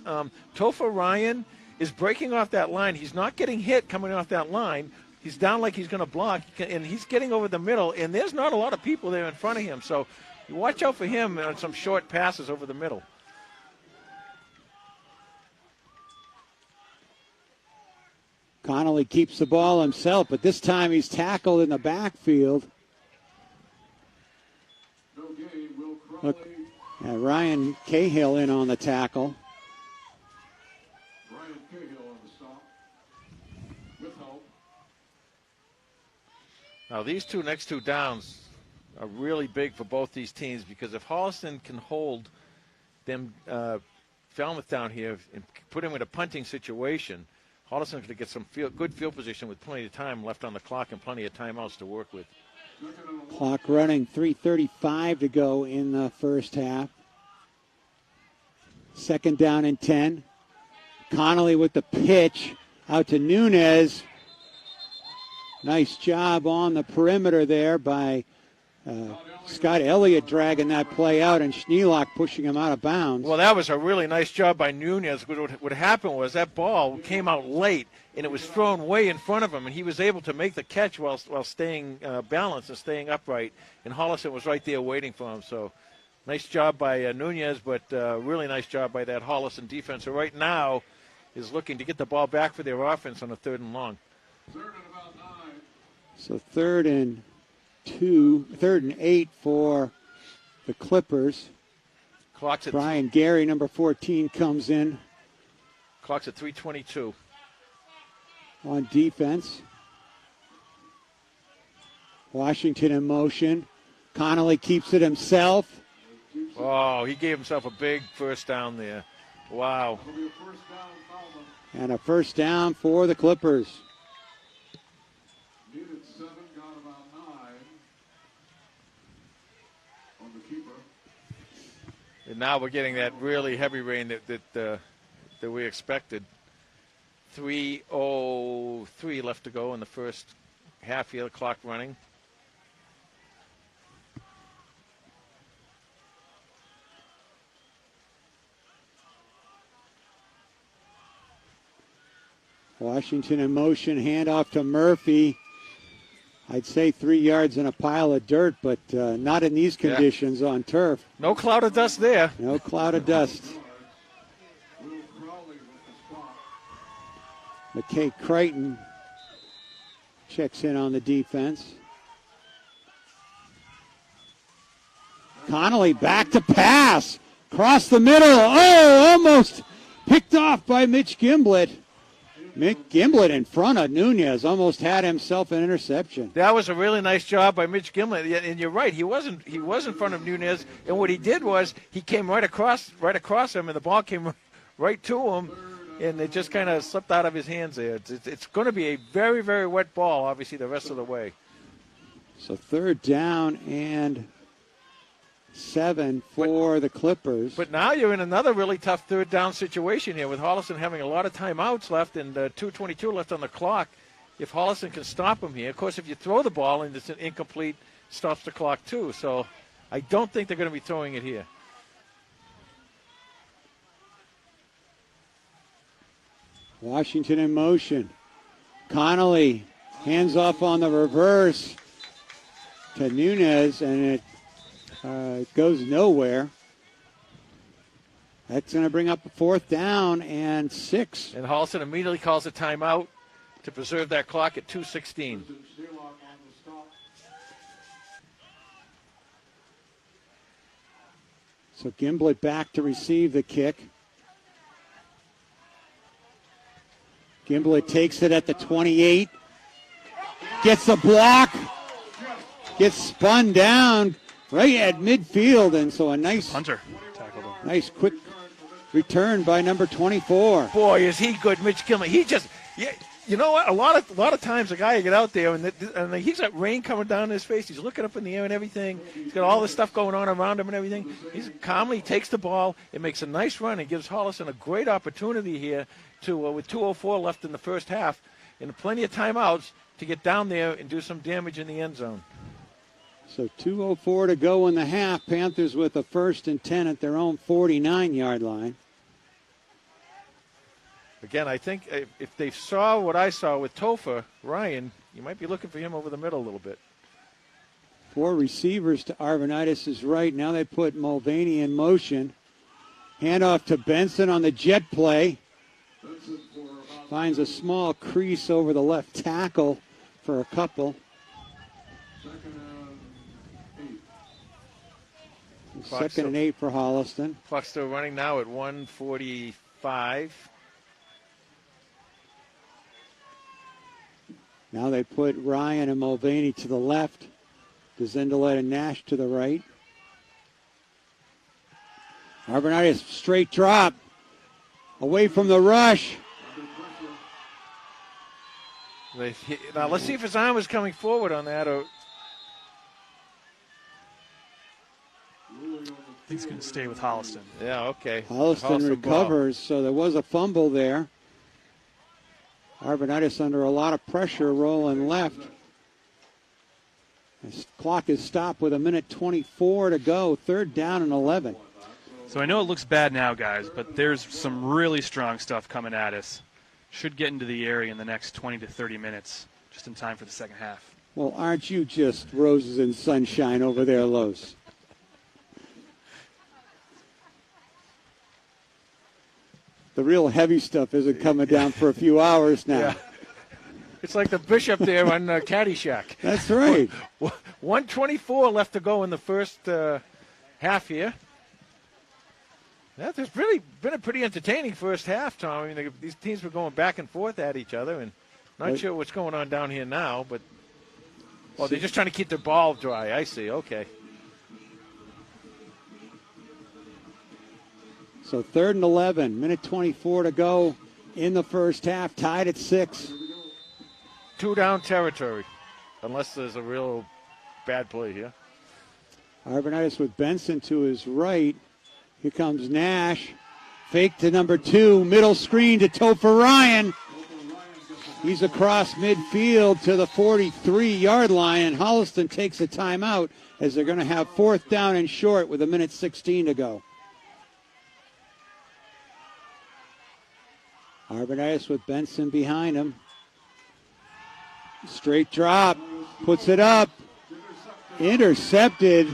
Topher Ryan is breaking off that line. He's not getting hit coming off that line. He's down like he's going to block, and he's getting over the middle, and there's not a lot of people there in front of him. So you watch out for him on some short passes over the middle. Connolly keeps the ball himself, but this time he's tackled in the backfield. Look, Ryan Cahill in on the tackle. Ryan Cahill on the stop. With help. Now, these next two downs are really big for both these teams because if Holliston can hold them, Falmouth down here, and put him in a punting situation, Holliston's going to get some good field position with plenty of time left on the clock and plenty of timeouts to work with. Clock running, 3:35 to go in the first half. 2nd down and 10. Connolly with the pitch out to Nunez. Nice job on the perimeter there by Scott Elliott dragging that play out and Schneelock pushing him out of bounds. Well, that was a really nice job by Nunez. What happened was that ball came out late, and it was thrown way in front of him, and he was able to make the catch while staying balanced and staying upright, and Holliston was right there waiting for him. So nice job by Nunez, but really nice job by that Holliston defense, who right now is looking to get the ball back for their offense on a 3rd and long. 3rd and about 9. So 3rd and 8 for the Clippers. Clock's at Brian Gary, number 14, comes in. Clock's at 3:22. On defense. Washington in motion. Connolly keeps it himself. Oh, he gave himself a big first down there. Wow. It'll be a first down, Falmouth. And a first down for the Clippers. Needed 7, got about 9 on the keeper. And now we're getting that really heavy rain that we expected. 3:03 left to go in the first half here, the clock running. Washington in motion, handoff to Murphy. I'd say 3 yards in a pile of dirt, but not in these conditions on turf. No cloud of dust there. No cloud of dust. McKay Crichton checks in on the defense. Connolly back to pass. Across the middle. Oh, almost picked off by Mitch Gimblett. Mick Gimblett in front of Nunez almost had himself an interception. That was a really nice job by Mitch Gimblett, and you're right. He was in front of Nunez, and what he did was he came right across him, and the ball came right to him, and it just kind of slipped out of his hands there. It's going to be a very, very wet ball, obviously, the rest of the way. So 3rd down and 7 for the Clippers. But now you're in another really tough third down situation here with Holliston having a lot of timeouts left and 2:22 left on the clock. If Holliston can stop them here, of course, if you throw the ball and it's an incomplete, stops the clock too. So I don't think they're going to be throwing it here. Washington in motion. Connolly hands off on the reverse to Nunez, and it goes nowhere. That's going to bring up a 4th down and 6. And Holliston immediately calls a timeout to preserve that clock at 2:16. So Gimblett back to receive the kick. Gimblett takes it at the 28. Gets the block. Gets spun down right at midfield. And so a nice Hunter tackled him. Nice quick return by number 24. Boy, is he good, Mitch Gilman. He just, you know what? A lot of times a guy will get out there and he's got rain coming down his face. He's looking up in the air and everything. He's got all this stuff going on around him and everything. He's calmly takes the ball. It makes a nice run and gives Holliston a great opportunity here to with 2:04 left in the first half and plenty of timeouts to get down there and do some damage in the end zone. So 2:04 to go in the half. Panthers with a 1st and 10 at their own 49-yard line. Again, I think if they saw what I saw with Topher, Ryan, you might be looking for him over the middle a little bit. 4 receivers to Arvanitis' right. Now they put Mulvaney in motion. Handoff to Benson on the jet play. Finds a small crease over the left tackle for a couple. Second and 8 for Holliston. Clock still running now at 1:45. Now they put Ryan and Mulvaney to the left. Dezendelet and Nash to the right. Arvanitis straight drop. Away from the rush. Now let's see if his arm was coming forward on that. Or I think he's going to stay with Holliston. yeah, okay. Holliston recovers, so there was a fumble there. Arvanitis under a lot of pressure, rolling left. The clock is stopped with 1:24 to go. 3rd down and 11. So I know it looks bad now, guys, but there's some really strong stuff coming at us. Should get into the area in the next 20 to 30 minutes, just in time for the second half. Well, aren't you just roses and sunshine over there, Los? The real heavy stuff isn't coming down for a few hours now. Yeah. It's like the bishop there on Caddyshack. That's right. 1:24 left to go in the first half here. There's really been a pretty entertaining first half, Tom. I mean, these teams were going back and forth at each other, and not sure what's going on down here now. But they're just trying to keep the ball dry. I see. Okay. So 3rd and 11, 1:24 to go in the first half, tied at 6. 2 down territory, unless there's a real bad play here. Arvanitis with Benson to his right. Here comes Nash. Fake to number 2, middle screen to Topher Ryan. He's across midfield to the 43-yard line, and Holliston takes a timeout as they're going to have 4th down and short with 1:16 to go. Arvanitis with Benson behind him. Straight drop. Puts it up. Intercepted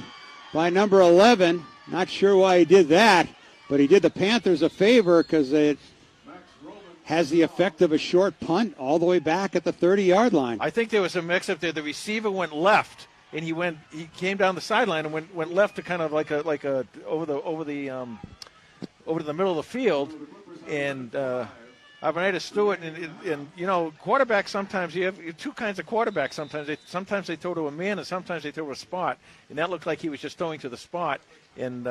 by number 11. Not sure why he did that, but he did the Panthers a favor because it has the effect of a short punt all the way back at the 30-yard line. I think there was a mix-up there. The receiver went left, and he came down the sideline and went left to kind of like a over to the middle of the field, and Arvanitis threw it, and you know, quarterbacks sometimes you have 2 kinds of quarterbacks. Sometimes they throw to a man, and sometimes they throw to a spot, and that looked like he was just throwing to the spot, and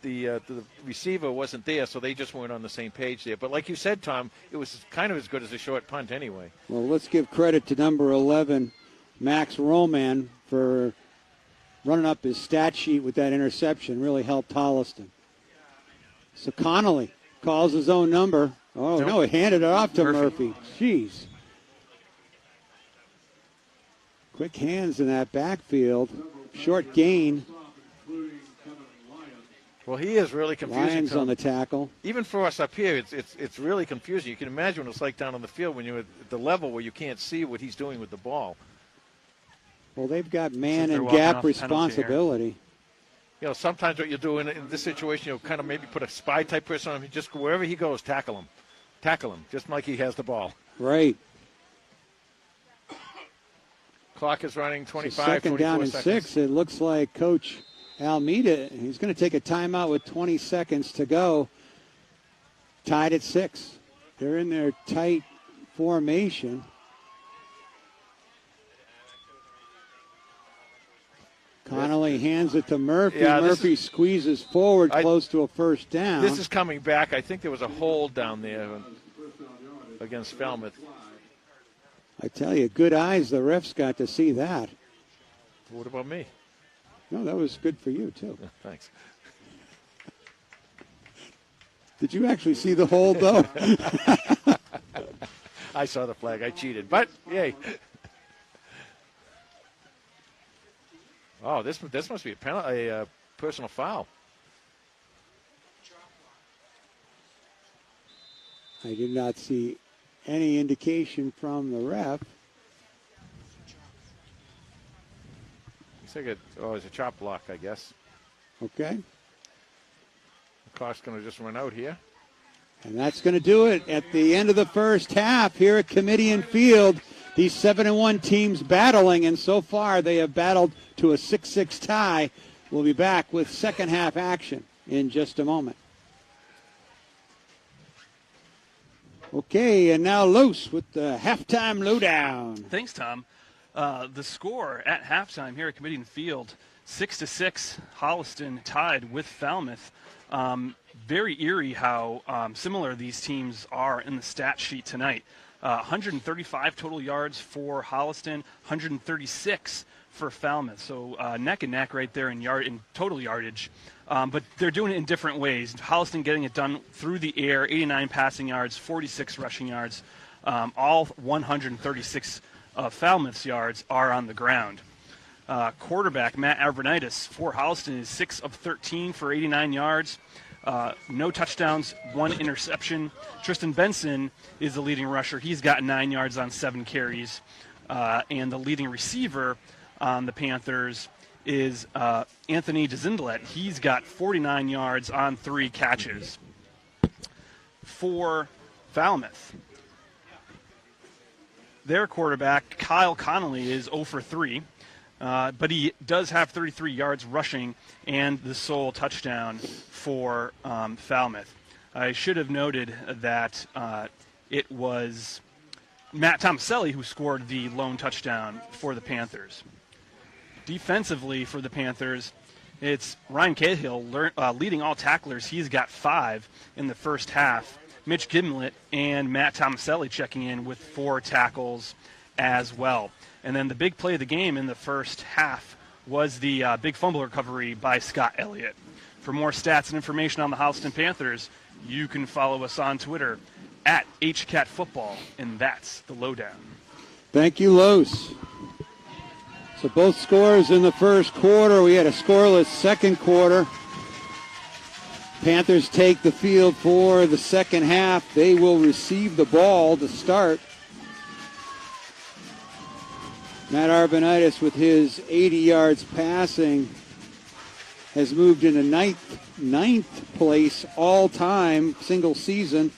the receiver wasn't there, so they just weren't on the same page there. But like you said, Tom, it was kind of as good as a short punt anyway. Well, let's give credit to number 11, Max Roman, for running up his stat sheet with that interception really helped Holliston. So Connolly calls his own number. Oh, no, he handed it off to Murphy. Jeez. Quick hands in that backfield. Short gain. Well, he is really confusing. Lyons on the tackle. Even for us up here, it's really confusing. You can imagine what it's like down on the field when you're at the level where you can't see what he's doing with the ball. Well, they've got man and gap responsibility. You know, sometimes what you do in this situation, you'll kind of maybe put a spy type person on him. Just wherever he goes, tackle him, just like he has the ball. Right. Clock is running 25, so second down and seconds. 6. It looks like Coach Almeida, he's going to take a timeout with 20 seconds to go. Tied at 6. They're in their tight formation. Connolly hands it to Murphy. Yeah, Murphy squeezes forward close to a first down. This is coming back. I think there was a hold down there against Falmouth. I tell you, good eyes. The refs got to see that. What about me? No, that was good for you, too. Thanks. Did you actually see the hold, though? I saw the flag. I cheated. But, yay. Oh, this must be a personal foul. I did not see any indication from the ref. It's like it's a chop block, I guess. Okay. The clock's going to just run out here. And that's going to do it at the end of the first half here at Comedian Field. These 7-1 teams battling, and so far they have battled to a 6-6 tie. We'll be back with second half action in just a moment. Okay, and now Los with the halftime lowdown. Thanks, Tom. The score at halftime here at Comedian Field, 6-6, Holliston tied with Falmouth. Very eerie how similar these teams are in the stat sheet tonight. 135 total yards for Holliston, 136 for Falmouth. So neck and neck right there in total yardage. But they're doing it in different ways. Holliston getting it done through the air, 89 passing yards, 46 rushing yards. All 136 of Falmouth's yards are on the ground. Quarterback Matt Avronitis for Holliston is 6 of 13 for 89 yards. No touchdowns, 1 interception. Tristan Benson is the leading rusher. He's got 9 yards on 7 carries. And the leading receiver on the Panthers is Anthony DeZindelet. He's got 49 yards on 3 catches. For Falmouth, their quarterback, Kyle Connolly, is 0 for 3. But he does have 33 yards rushing and the sole touchdown for Falmouth. I should have noted that it was Matt Tomaselli who scored the lone touchdown for the Panthers. Defensively for the Panthers, it's Ryan Cahill leading all tacklers. He's got 5 in the first half. Mitch Gimlet and Matt Tomaselli checking in with 4 tackles as well. And then the big play of the game in the first half was the big fumble recovery by Scott Elliott. For more stats and information on the Holliston Panthers, you can follow us on Twitter at HCatFootball, and that's the lowdown. Thank you, Los. So both scores in the first quarter. We had a scoreless second quarter. Panthers take the field for the second half. They will receive the ball to start. Matt Arbonitis, with his 80 yards passing, has moved into ninth place all-time, single season.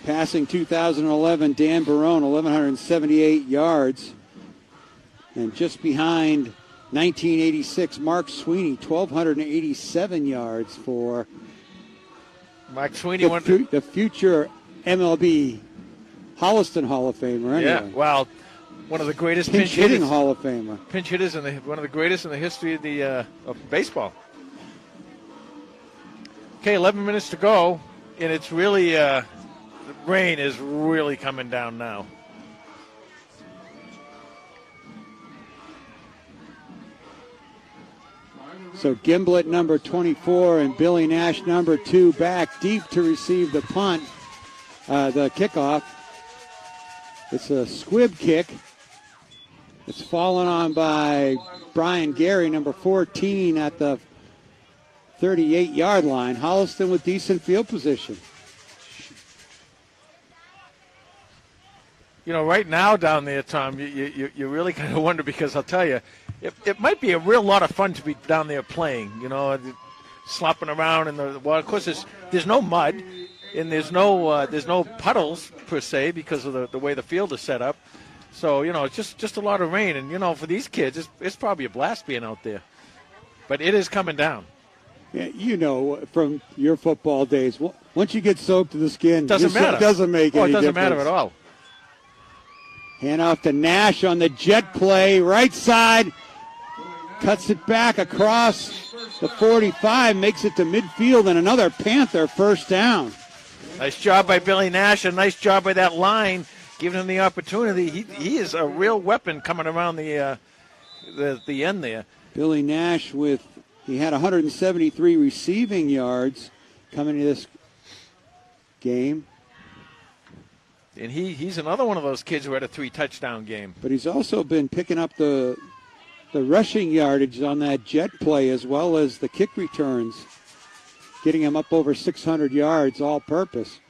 Passing 2011, Dan Barone, 1,178 yards. And just behind 1986, Mark Sweeney, 1,287 yards for Mark Sweeney, the future MLB Holliston Hall of Famer. Anyway. Yeah, well, one of the greatest pinch hitting Hall of Famer. Pinch hitters, one of the greatest in the history of of baseball. Okay, 11 minutes to go, and it's really the rain is really coming down now. So Gimblett, number 24, and Billy Nash, number 2, back deep to receive the punt, the kickoff. It's a squib kick. It's fallen on by Brian Gary, number 14, at the 38-yard line. Holliston with decent field position. You know, right now down there, Tom, you really kind of wonder, because I'll tell you, it might be a real lot of fun to be down there playing, you know, slopping around in the water. Of course, there's no mud, and there's no puddles, per se, because of the way the field is set up. So, you know, it's just a lot of rain. And, you know, for these kids, it's probably a blast being out there. But it is coming down. Yeah, you know, from your football days, once you get soaked to the skin, doesn't matter. It doesn't make any difference. It doesn't matter at all. Hand off to Nash on the jet play, right side. Cuts it back across the 45, makes it to midfield, and another Panther first down. Nice job by Billy Nash, and nice job by that line, giving him the opportunity. He is a real weapon coming around the end there. Billy Nash he had 173 receiving yards coming into this game. And he's another one of those kids who had a 3-touchdown game. But he's also been picking up the rushing yardage on that jet play, as well as the kick returns, getting him up over 600 yards all purpose.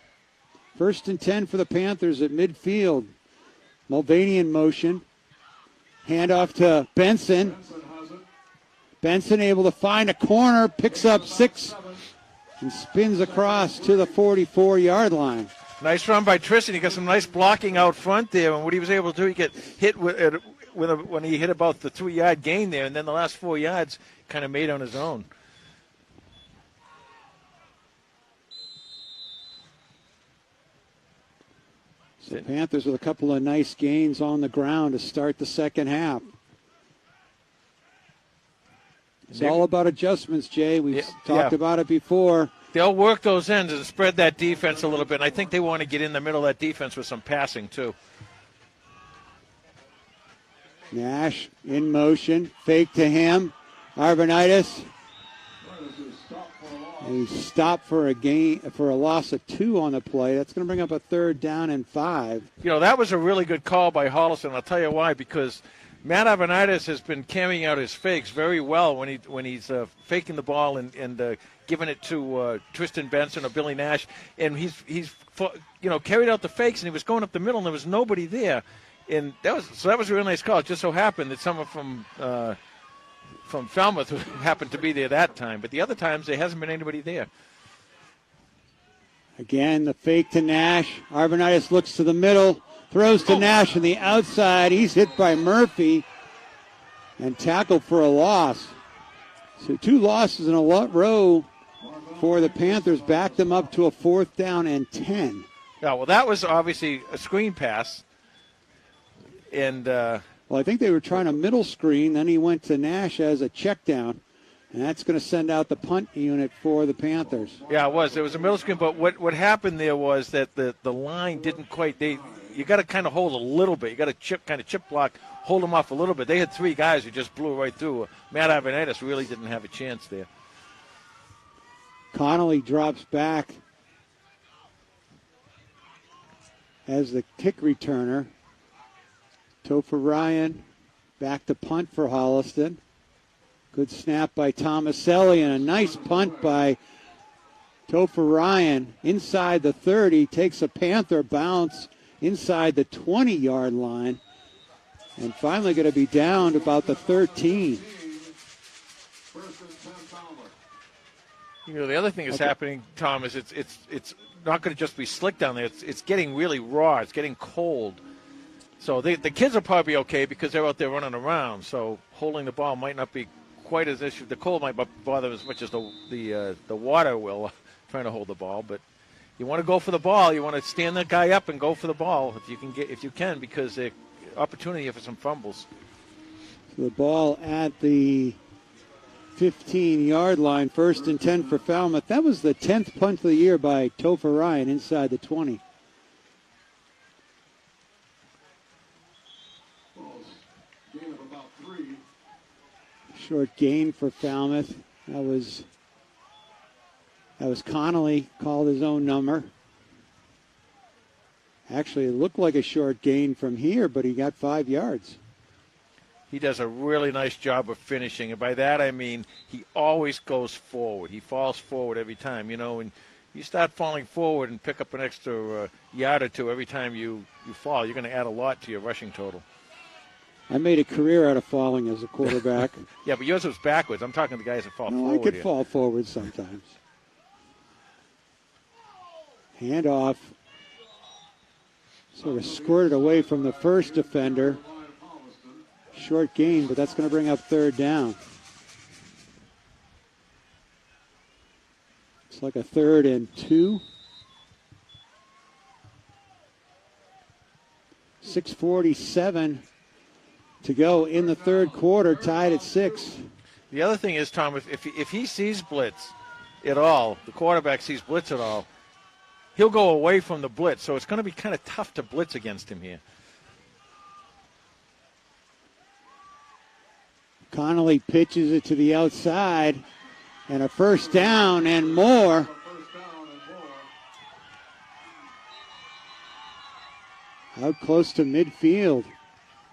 1st and 10 for the Panthers at midfield. Mulvaney in motion. Handoff to Benson. Benson able to find a corner, picks up 6, and spins across to the 44-yard line. Nice run by Tristan. He got some nice blocking out front there, and what he was able to do, he get hit when he hit about the 3-yard gain there, and then the last 4 yards kind of made on his own. So Panthers with a couple of nice gains on the ground to start the second half. It's all about adjustments, Jay. We've talked about it before. They'll work those ends and spread that defense a little bit, and I think they want to get in the middle of that defense with some passing, too. Nash in motion, fake to him. Arvanitis. He stopped for a loss of 2 on the play. That's going to bring up a 3rd down and 5. You know, that was a really good call by Holliston. I'll tell you why, because Matt Arvanitis has been carrying out his fakes very well when he's faking the ball and giving it to Tristan Benson or Billy Nash, and he's carried out the fakes, and he was going up the middle, and there was nobody there. And that was a real nice call. It just so happened that someone from Falmouth who happened to be there that time. But the other times, there hasn't been anybody there. Again, the fake to Nash. Arvanitis looks to the middle, throws to Nash on the outside. He's hit by Murphy and tackled for a loss. So 2 losses in a row for the Panthers. Backed them up to a 4th down and 10. Yeah, well, that was obviously a screen pass. And well, I think they were trying a middle screen. Then he went to Nash as a check down. And that's going to send out the punt unit for the Panthers. Yeah, it was. It was a middle screen. But what happened there was that the line didn't quite. You got to kind of hold a little bit. You got to chip block, hold them off a little bit. They had 3 guys who just blew right through. Matt Arvanitis really didn't have a chance there. Connolly drops back as the kick returner. Topher Ryan back to punt for Holliston. Good snap by Tomaselli and a nice punt by Topher Ryan inside the 30. Takes a Panther bounce inside the 20-yard line. And finally going to be down to about the 13. You know, the other thing that's happening, Tom, is it's not going to just be slick down there. It's getting really raw. It's getting cold. So the kids will probably be okay because they're out there running around. So holding the ball might not be quite as issue. The cold might bother as much as the water will trying to hold the ball. But you want to go for the ball. You want to stand that guy up and go for the ball if you can because the opportunity for some fumbles. So the ball at the 15-yard line, 1st and 10 for Falmouth. That was the 10th punt of the year by Topher Ryan inside the 20. Short gain for Falmouth. That was Connolly, called his own number. Actually, it looked like a short gain from here, but he got 5 yards. He does a really nice job of finishing, and by that I mean he always goes forward. He falls forward every time, you know, and you start falling forward and pick up an extra yard or two every time you fall, you're going to add a lot to your rushing total. I made a career out of falling as a quarterback. Yeah, but yours was backwards. I'm talking the guys that fall No, forward I could here. fall forward sometimes. Handoff. Sort of squirted away from the first defender. Short gain, but that's going to bring up 3rd down. It's like a 3rd and 2. 6:47 to go in the 3rd quarter, tied at 6. The other thing is, Tom, if he sees blitz at all, the quarterback sees blitz at all, he'll go away from the blitz. So it's going to be kind of tough to blitz against him here. Connolly pitches it to the outside, and a 1st down and more. Out close to midfield.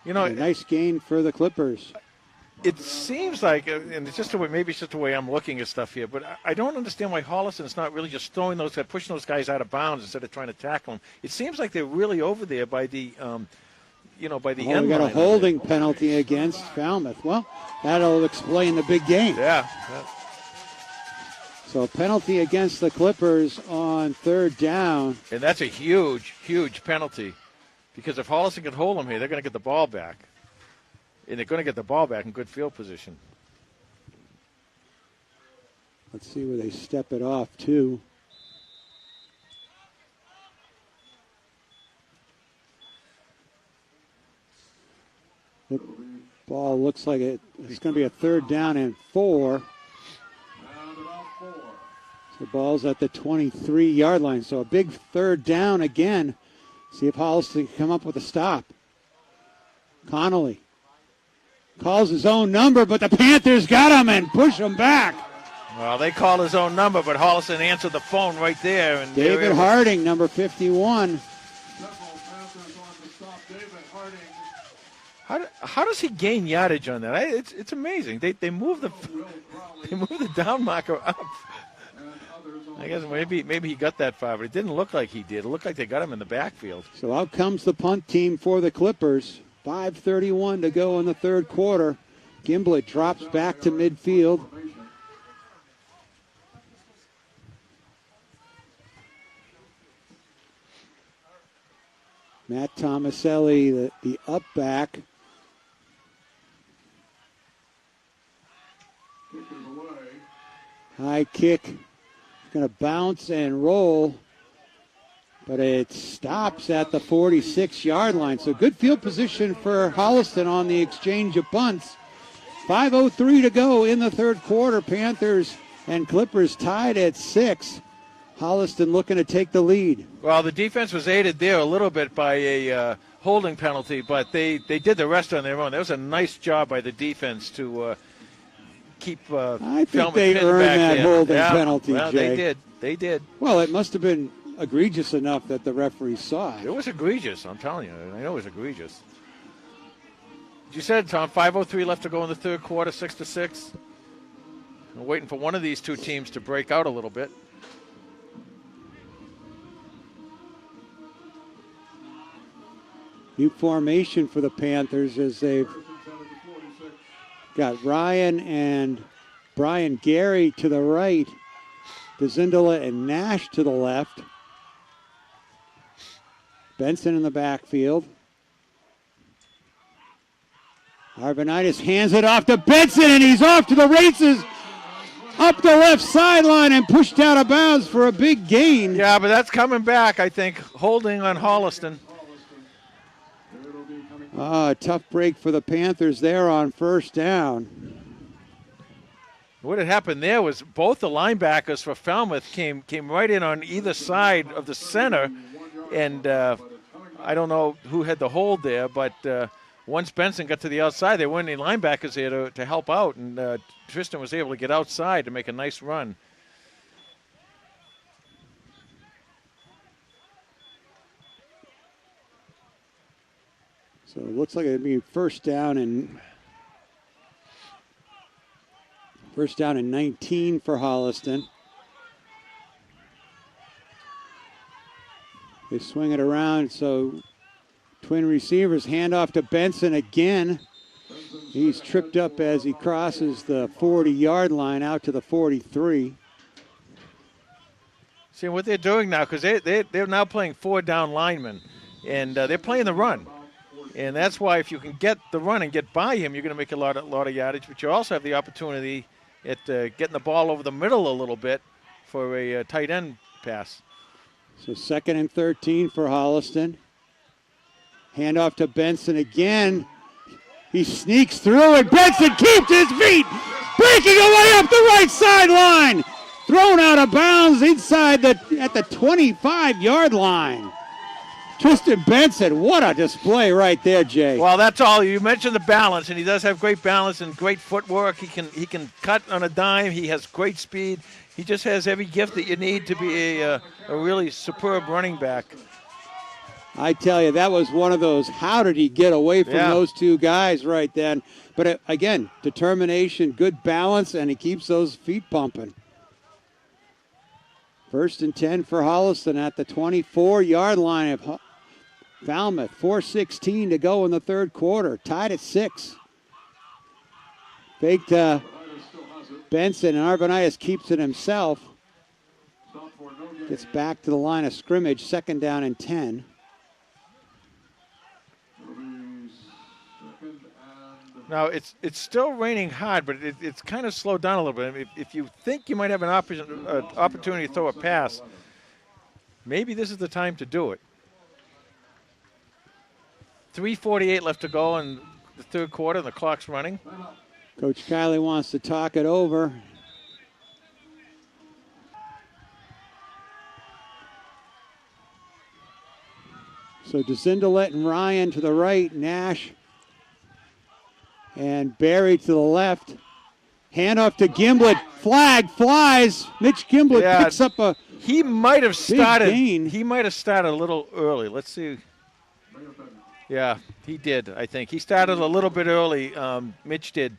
You know, a nice gain for the Clippers. It seems like, and it's just the way, maybe it's just the way I'm looking at stuff here, but I don't understand why Holliston's not really just throwing those guys, pushing those guys out of bounds instead of trying to tackle them. It seems like they're really over there by the, by the end We got a line. holding penalty against Falmouth. Well, that'll explain the big game. Yeah. So a penalty against the Clippers on 3rd down. And that's a huge, huge penalty, because if Holliston can hold them here, they're going to get the ball back. And they're going to get the ball back in good field position. Let's see where they step it off to. The ball looks like it's going to be a 3rd down and 4. The ball's at the 23-yard line. So a big 3rd down again. See if Holliston can come up with a stop. Connolly calls his own number, but the Panthers got him and push him back. Well, they called his own number, but Holliston answered the phone right there. And David Harding, number 51. How does he gain yardage on that? It's amazing. They move the down marker up. I guess maybe he got that far, but it didn't look like he did. It looked like they got him in the backfield. So out comes the punt team for the Clippers. 5:31 to go in the 3rd quarter. Gimblett drops back to midfield. Matt Tomaselli, the up back. High kick. Going to bounce and roll, but it stops at the 46-yard line. So good field position for Holliston on the exchange of punts. 5:03 to go in the 3rd quarter. Panthers and Clippers tied at 6. Holliston looking to take the lead. Well, the defense was aided there a little bit by a holding penalty, but they did the rest on their own. That was a nice job by the defense to keep I think they earned that holding penalty, well, Jay. They did. Well, it must have been egregious enough that the referee saw it. It was egregious, I'm telling you. I know it was egregious. You said, Tom, 5:03 left to go in the 3rd quarter, 6-6. We're waiting for one of these two teams to break out a little bit. New formation for the Panthers as they've got Ryan and Brian Gary to the right, Bazindola and Nash to the left. Benson in the backfield. Arvanitis hands it off to Benson, and he's off to the races up the left sideline and pushed out of bounds for a big gain. Yeah, but that's coming back, I think. Holding on Holliston. A tough break for the Panthers there on 1st down. What had happened there was both the linebackers for Falmouth came right in on either side of the center, and I don't know who had the hold there, but once Benson got to the outside, there weren't any linebackers there to help out, and Tristan was able to get outside to make a nice run. So it looks like it'd be first down and 19 for Holliston. They swing it around, so twin receivers hand off to Benson again. He's tripped up as he crosses the 40-yard line out to the 43. See what they're doing now, because they're now playing 4 down linemen, and they're playing the run. And that's why if you can get the run and get by him, you're going to make a lot of yardage. But you also have the opportunity at getting the ball over the middle a little bit for a tight end pass. So 2nd and 13 for Holliston. Hand off to Benson again. He sneaks through, and Benson keeps his feet, breaking away up the right sideline. Thrown out of bounds inside at the 25-yard line. Tristan Benson, what a display right there, Jay. Well, that's all. You mentioned the balance, and he does have great balance and great footwork. He can cut on a dime. He has great speed. He just has every gift that you need to be a really superb running back. I tell you, that was one of those, how did he get away from those two guys right then? But again, determination, good balance, and he keeps those feet pumping. 1st and 10 for Holliston at the 24-yard line of Falmouth. 4:16 to go in the third quarter. Tied at 6. Fake to Benson, and Arvanitis keeps it himself. Gets back to the line of scrimmage. 2nd down and 10. Now, it's still raining hard, but it's kind of slowed down a little bit. If you think you might have an opportunity to throw a pass, maybe this is the time to do it. 3:48 left to go in the third quarter, and the clock's running. Coach Kiley wants to talk it over. So DeZindelet and Ryan to the right, Nash and Barry to the left. Handoff to Gimblett. Flag flies. Mitch Gimblett picks up a He might have started. gain. He might have started a little early. Let's see. Yeah, he did. I think he started a little bit early. Mitch did,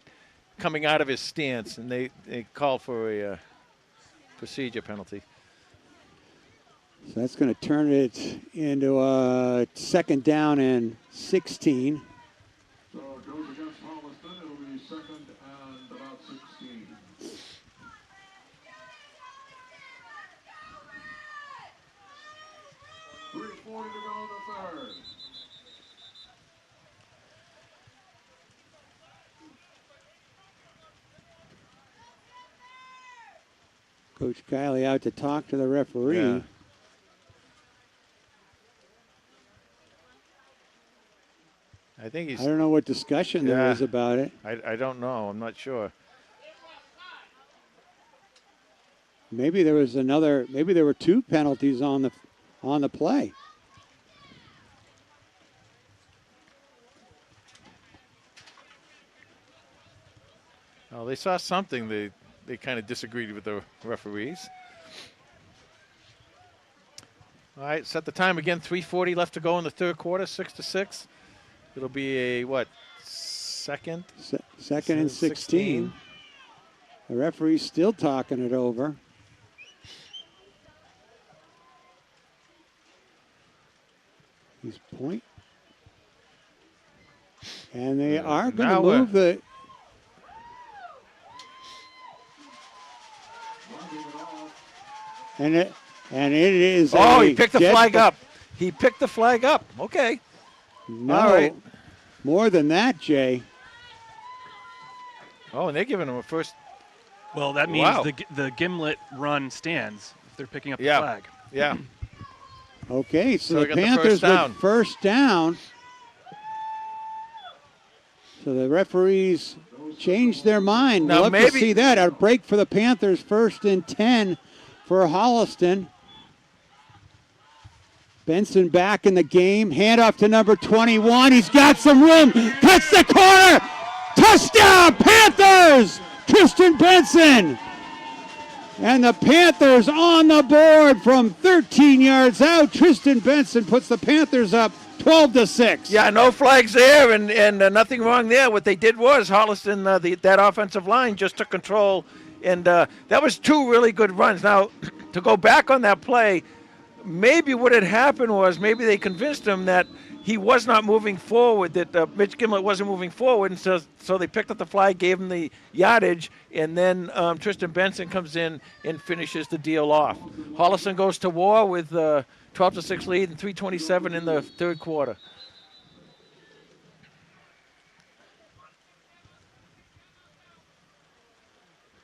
coming out of his stance, and they called for a procedure penalty. So that's going to turn it into a 2nd down and 16. So it goes against Holliston. It'll be 2nd and about 16. .340 to go in the third. Coach Kiley out to talk to the referee. Yeah. I think he's. I don't know what discussion there is about it. I don't know. I'm not sure. Maybe there was another. Maybe there were 2 penalties on the play. Oh, they saw something. They kind of disagreed with the referees. All right, set the time again. 3:40 left to go in the third quarter. 6-6. It'll be a what? Second. Second and 16. The referee's still talking it over. He's point. And they are going to move the. And it is. Oh, he picked the flag up. He picked the flag up. Okay. No, all right. More than that, Jay. Oh, and they're giving him a first. Well, that means the Gimlet run stands if they're picking up the flag. Yeah. Okay, so the we got Panthers the first down. with first down. So the referees changed their mind. Now Love maybe to see that. A break for the Panthers. 1st and 10 for Holliston. Benson back in the game. Handoff to number 21. He's got some room. Cuts the corner. Touchdown, Panthers! Tristan Benson. And the Panthers on the board from 13 yards out. Tristan Benson puts the Panthers up 12-6. Yeah, no flags there, and nothing wrong there. What they did was Holliston, that offensive line just took control, and that was two really good runs. Now, to go back on that play, maybe what had happened was maybe they convinced him that he was not moving forward, that Mitch Gimlet wasn't moving forward, and so they picked up the flag, gave him the yardage, and then Tristan Benson comes in and finishes the deal off. Holliston goes to war with 12-6 lead and 3:27 in the third quarter.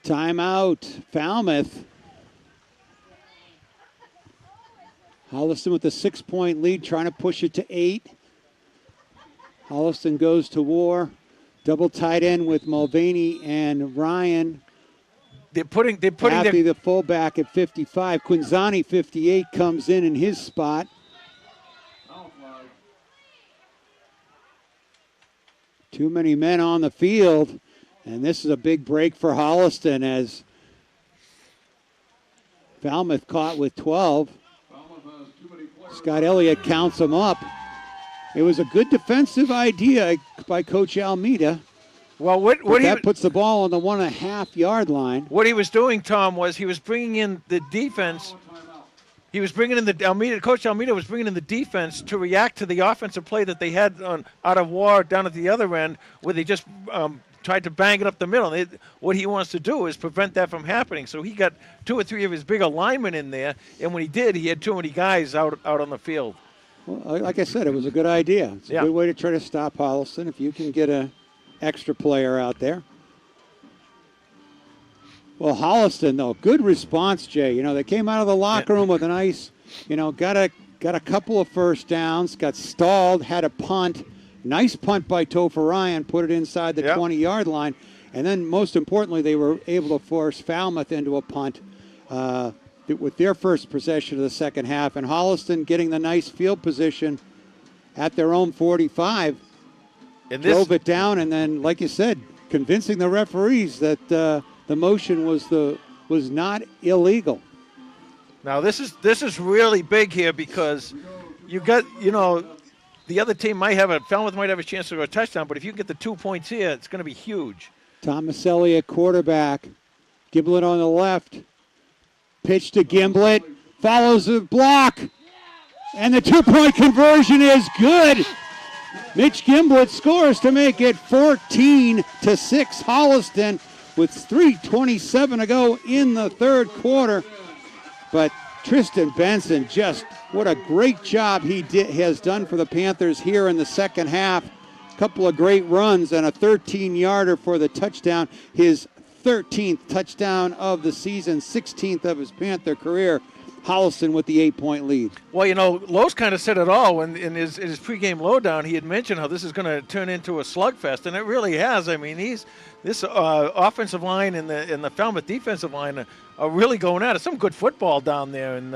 Timeout, Falmouth. Holliston with a 6-point lead, trying to push it to 8. Holliston goes to war. Double tight end with Mulvaney and Ryan. They're putting Happy, the fullback, at 55. Quinzani, 58, comes in his spot. Too many men on the field. And this is a big break for Holliston as Falmouth caught with 12. Scott Elliott counts them up. It was a good defensive idea by Coach Almeida. Well, that puts the ball on the 1.5-yard line. What he was doing, Tom, was he was bringing in the defense. He was bringing in Coach Almeida was bringing in the defense to react to the offensive play that they had out of war down at the other end, where they just tried to bang it up the middle. What he wants to do is prevent that from happening. So he got 2 or 3 of his bigger linemen in there, and when he did, he had too many guys out on the field. Well, like I said, it was a good idea. It's a good way to try to stop Holliston if you can get an extra player out there. Well, Holliston, though, good response, Jay. You know, they came out of the locker room with a nice, got a couple of first downs, got stalled, had a punt. Nice punt by Topher Ryan, put it inside the 20-yard line. And then, most importantly, they were able to force Falmouth into a punt with their first possession of the second half. And Holliston getting the nice field position at their own 45. Drove it down, and then, like you said, convincing the referees that the motion was not illegal. Now, this is really big here because you got, the other team Falmouth might have a chance to go a touchdown, but if you can get the 2 points here, it's going to be huge. Thomas Elliott, quarterback. Gimblett on the left. Pitch to Gimblett. Follows the block. And the 2-point conversion is good. Mitch Gimblett scores to make it 14-6 Holliston with 3:27 to go in the third quarter. But Tristan Benson, what a great job he has done for the Panthers here in the second half. Couple of great runs and a 13-yarder for the touchdown. His 13th touchdown of the season, 16th of his Panther career. Holliston with the 8-point lead. Well, Lowe's kind of said it all when in his pregame lowdown. He had mentioned how this is going to turn into a slugfest, and it really has. I mean, this offensive line and the Falmouth defensive line are really going at it. Some good football down there, and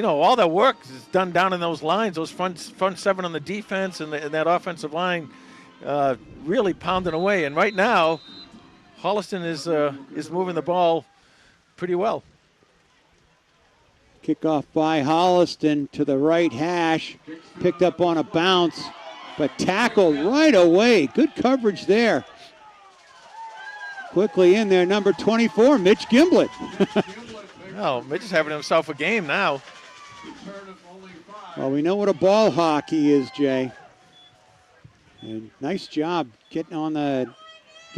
all that work is done down in those lines, those front seven on the defense and that offensive line really pounding away. And right now, Holliston is moving the ball pretty well. Kickoff by Holliston to the right hash. Picked up on a bounce, but tackled right away. Good coverage there. Quickly in there, number 24, Mitch Gimblett. Mitch is having himself a game now. Well, we know what a ball hawk he is, Jay. And nice job getting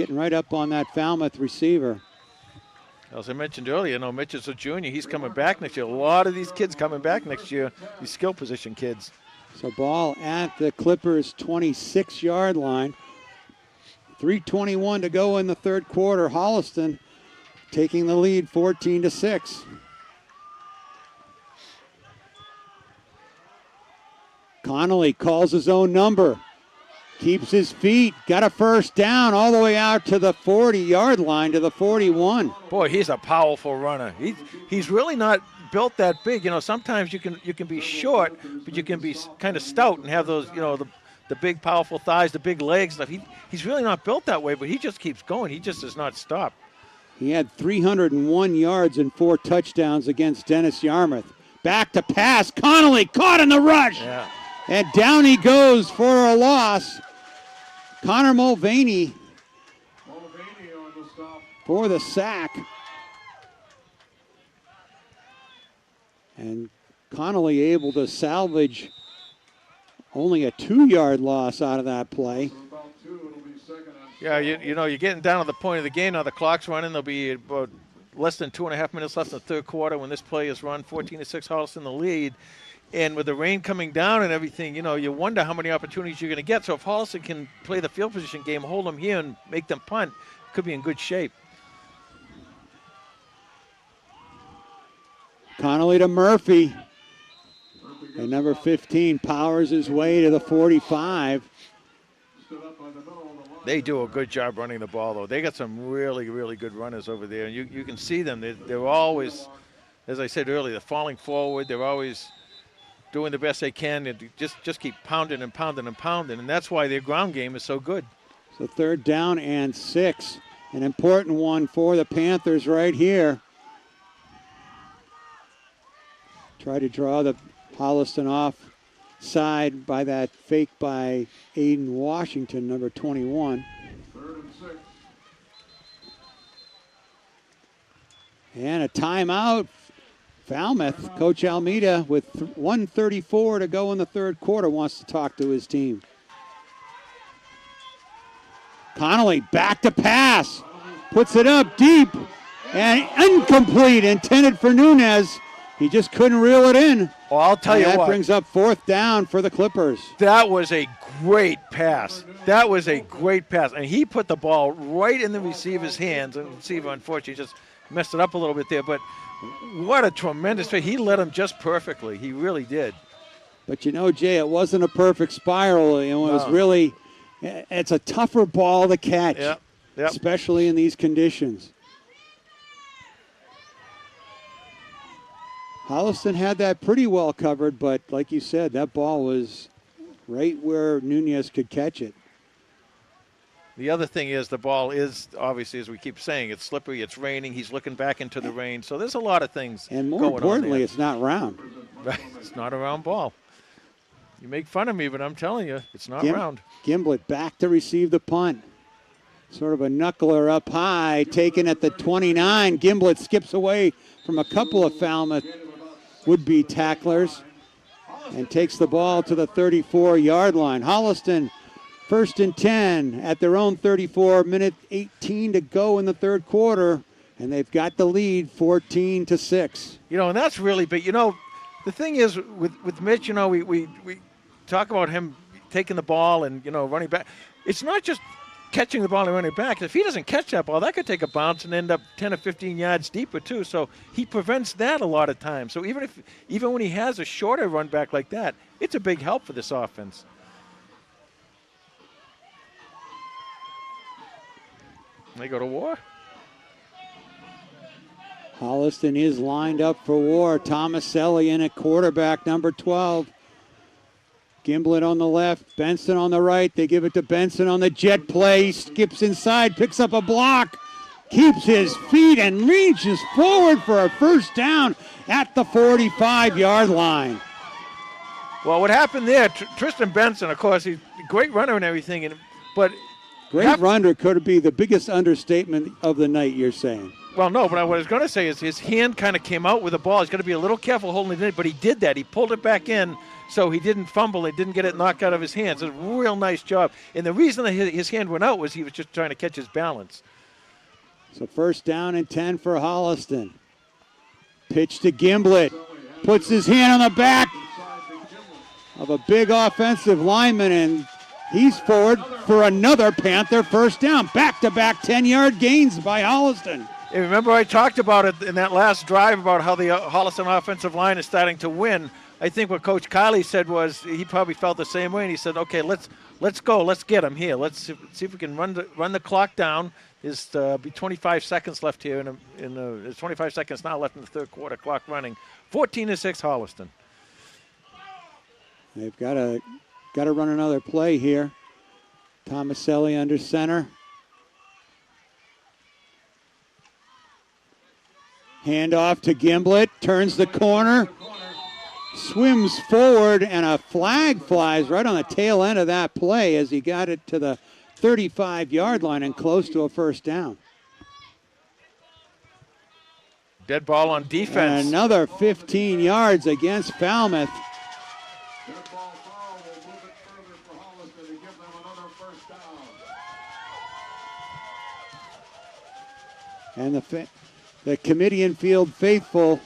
right up on that Falmouth receiver. As I mentioned earlier, Mitch is a junior. He's coming back next year. A lot of these kids coming back next year, these skill position kids. So ball at the Clippers' 26-yard line. 3:21 to go in the third quarter. Holliston taking the lead 14-6. Connolly calls his own number. Keeps his feet. Got a first down all the way out to the 40-yard line, to the 41. Boy, he's a powerful runner. He's really not built that big. You know, sometimes you can be short, but you can be kind of stout and have those, you know, the big powerful thighs, the big legs. He's really not built that way, but he just keeps going. He just does not stop. He had 301 yards and 4 touchdowns against Dennis Yarmouth. Back to pass. Connolly caught in the rush. Yeah. And down he goes for a loss. Connor Mulvaney on the stop. for the sack. And Connolly able to salvage only a 2-yard loss out of that play. So about 2, it'll be second and Yeah, you know, you're getting down to the point of the game now. The clock's running. There'll be about less than 2.5 minutes left in the third quarter when this play is run. 14-6, Holliston the lead. And with the rain coming down and everything, you know, you wonder how many opportunities you're going to get. So if Holliston can play the field position game, hold them here and make them punt, could be in good shape. Connolly to Murphy. And number 15 powers his way to the 45. stood up by the middle of the line. They do a good job running the ball, though. They got some really, really good runners over there. And you can see them. They're always, as I said earlier, they're falling forward. They're always doing the best they can and just keep pounding and pounding and pounding. And that's why their ground game is so good. So 3rd down and 6. An important one for the Panthers right here. Try to draw the Holliston off side by that fake by Aiden Washington, number 21. 3rd and 6. And a timeout. Falmouth, Coach Almeida, with 1:34 to go in the third quarter, wants to talk to his team. Connolly back to pass. Puts it up deep and incomplete, intended for Nunez. He just couldn't reel it in. Well, I'll tell you that what. brings up 4th down for the Clippers. That was a great pass. That was a great pass. And he put the ball right in the receiver's hands. And the receiver, unfortunately, just messed it up a little bit there. But what a tremendous play. He led him just perfectly. He really did. But you know, Jay, it wasn't a perfect spiral. It was really, it's a tougher ball to catch, Yep. especially in these conditions. Holliston had that pretty well covered, but like you said, that ball was right where Nunez could catch it. The other thing is the ball is, obviously, as we keep saying, it's slippery, it's raining, he's looking back into the rain. So there's a lot of things And more going on importantly, there. it's not round. Right. It's not a round ball. You make fun of me, but I'm telling you, it's not round. Gimblett back to receive the punt. Sort of a knuckler up high, taken at the 29. Gimblett skips away from a couple of Falmouth would-be tacklers and takes the ball to the 34-yard line. Holliston, 1st and 10 at their own 34, minute 18 to go in the third quarter, and they've got the lead 14-6. You know, and that's really big. You know, the thing is with Mitch, you know, we talk about him taking the ball and, you know, running back. It's not just catching the ball and running back. If he doesn't catch that ball, that could take a bounce and end up 10 or 15 yards deeper too. So he prevents that a lot of times. So even when he has a shorter run back like that, it's a big help for this offense. They go to war. Holliston is lined up for war. Tomaselli in at quarterback, number 12. Gimblett on the left, Benson on the right. They give it to Benson on the jet play. He skips inside, picks up a block, keeps his feet and reaches forward for a first down at the 45-yard line. Well, what happened there, Tristan Benson, of course, he's a great runner and everything, but Great runner could be the biggest understatement of the night, you're saying. Well, no, but what I was going to say is his hand kind of came out with the ball. He's got to be a little careful holding it in, but he did that. He pulled it back in so he didn't fumble. It didn't get it knocked out of his hands. It's a real nice job. And the reason that his hand went out was he was just trying to catch his balance. So 1st down and 10 for Holliston. Pitch to Gimblett. Puts his hand on the back of a big offensive lineman, and he's forward for another Panther first down. Back-to-back 10-yard gains by Holliston. Hey, remember I talked about it in that last drive about how the Holliston offensive line is starting to win. I think what Coach Kiley said was he probably felt the same way, and he said, "Okay, let's go, let's get them here. Let's see if we can run the clock down. There's be 25 seconds left here, there's 25 seconds now left in the third quarter. Clock running, 14-6 Holliston. They've got to run another play here. Tomaselli under center. Hand off to Gimblett, turns the corner, swims forward, and a flag flies right on the tail end of that play as he got it to the 35-yard line and close to a first down. Dead ball on defense. And another 15 yards against Falmouth. Dead ball foul will move it further for Holliston to give them another first down. And the Comedian Field faithful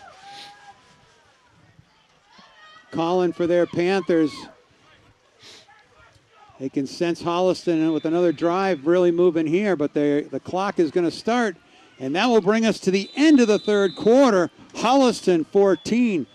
calling for their Panthers. They can sense Holliston with another drive really moving here, but the clock is going to start, and that will bring us to the end of the third quarter. Holliston 14,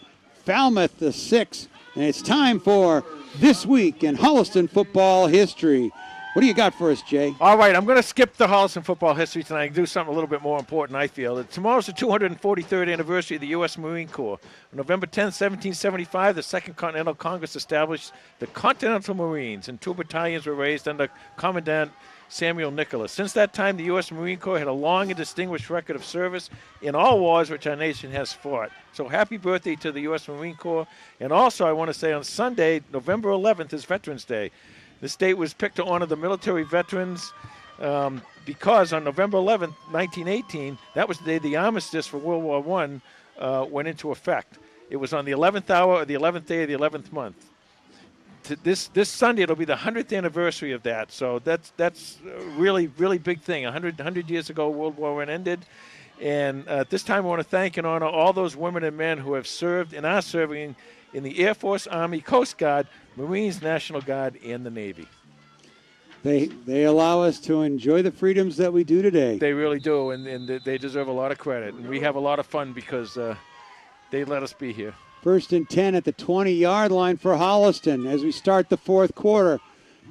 Falmouth 6, and it's time for This Week in Holliston football history. What do you got for us, Jay? All right, I'm going to skip the Holliston football history tonight and do something a little bit more important, I feel. Tomorrow's the 243rd anniversary of the U.S. Marine Corps. On November 10, 1775, the Second Continental Congress established the Continental Marines, and 2 battalions were raised under Commandant Samuel Nicholas. Since that time, the U.S. Marine Corps had a long and distinguished record of service in all wars which our nation has fought. So happy birthday to the U.S. Marine Corps. And also, I want to say on Sunday, November 11th is Veterans Day. This date was picked to honor the military veterans because on November 11th, 1918, that was the day the armistice for World War I went into effect. It was on the 11th hour of the 11th day of the 11th month. This Sunday, it'll be the 100th anniversary of that. So that's a really, really big thing. 100 years ago, World War I ended. And at this time, I want to thank and honor all those women and men who have served and are serving in the Air Force, Army, Coast Guard, Marines, National Guard, and the Navy. They allow us to enjoy the freedoms that we do today. They really do, and they deserve a lot of credit. And we have a lot of fun because they let us be here. 1st and 10 at the 20-yard line for Holliston as we start the fourth quarter.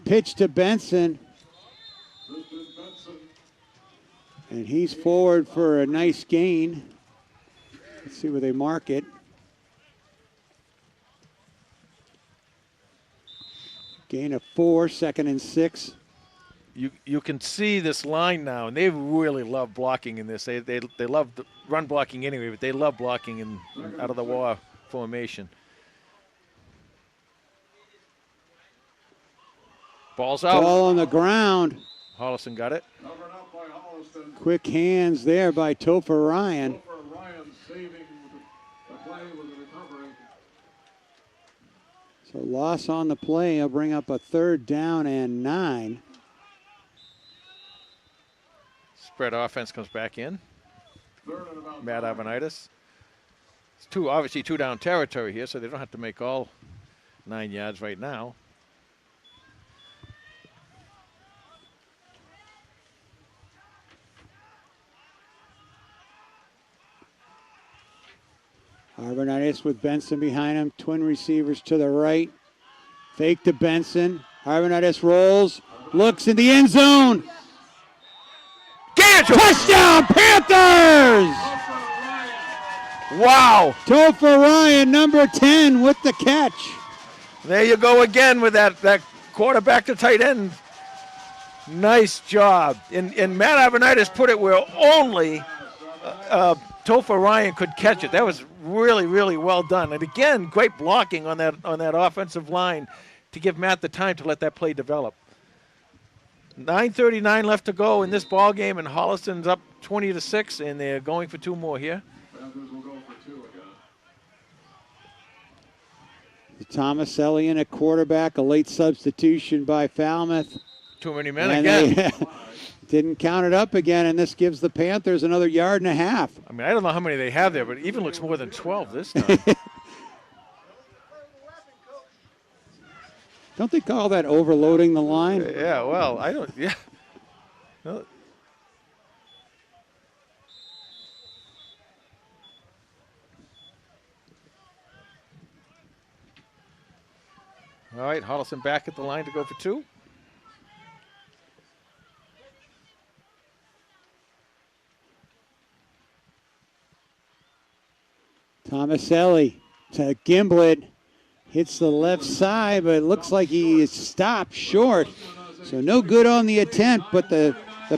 Pitch to Benson. And he's forward for a nice gain. Let's see where they mark it. Gain of 4, 2nd and 6. You can see this line now, and they really love blocking in this. They love run blocking anyway, but they love blocking out of the war formation. Ball's out. Ball on the ground. Holliston got it. Covered up by Holliston. Quick hands there by Topher Ryan. Topher Ryan saving the play with the recovery. So loss on the play. He'll bring up a 3rd down and 9. Spread offense comes back in. 3rd and about Matt 9. Ivanitis. It's obviously 2 down territory here, so they don't have to make all 9 yards right now. Ivanitis with Benson behind him. Twin receivers to the right. Fake to Benson. Ivanitis rolls. Looks in the end zone. Touchdown, Panthers! Wow. Topher Ryan, number 10, with the catch. There you go again with that quarterback to tight end. Nice job. And Matt Ivanitis put it where only Topher Ryan could catch it. That was really, really well done. And again, great blocking on that offensive line to give Matt the time to let that play develop. 9:39 left to go in this ball game, and Holliston's up 20-6, and they're going for 2 more here. Panthers will go for 2 again. Tomaselli in at quarterback, a late substitution by Falmouth. Too many men And again. they didn't count it up again, and this gives the Panthers another 1.5 yards. I mean, I don't know how many they have there, but it even looks more than 12 this time. Don't they call that overloading the line? Yeah, well, I don't, yeah. No. All right, Holliston back at the line to go for 2. Tomaselli to Gimblett. Hits the left side, but it looks like he is stopped short. So no good on the attempt, but the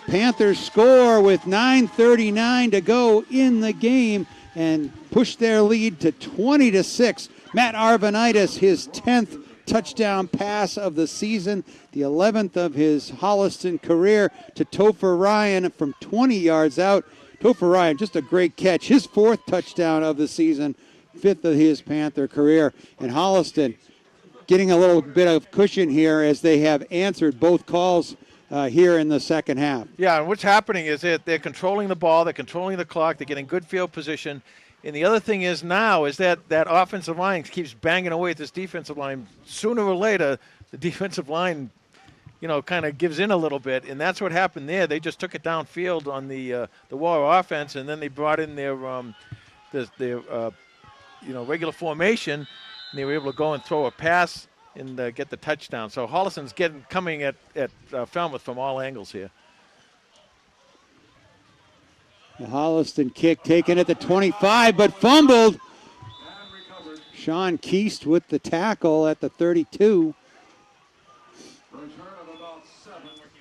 Panthers score with 9:39 to go in the game and push their lead to 20-6. Matt Arvanitis, his 10th touchdown pass of the season, the 11th of his Holliston career, to Topher Ryan from 20 yards out. Topher Ryan, just a great catch. His 4th touchdown of the season, 5th of his Panther career. And Holliston getting a little bit of cushion here as they have answered both calls here in the second half. Yeah, and what's happening is that they're controlling the ball, they're controlling the clock, they're getting good field position. And the other thing is now is that offensive line keeps banging away at this defensive line. Sooner or later, the defensive line, kind of gives in a little bit, and that's what happened there. They just took it downfield on the War offense, and then they brought in their regular formation, and they were able to go and throw a pass and get the touchdown. So Holliston's coming at Falmouth from all angles here. The Holliston kick taken at the 25, but fumbled. Sean Keast with the tackle at the 32.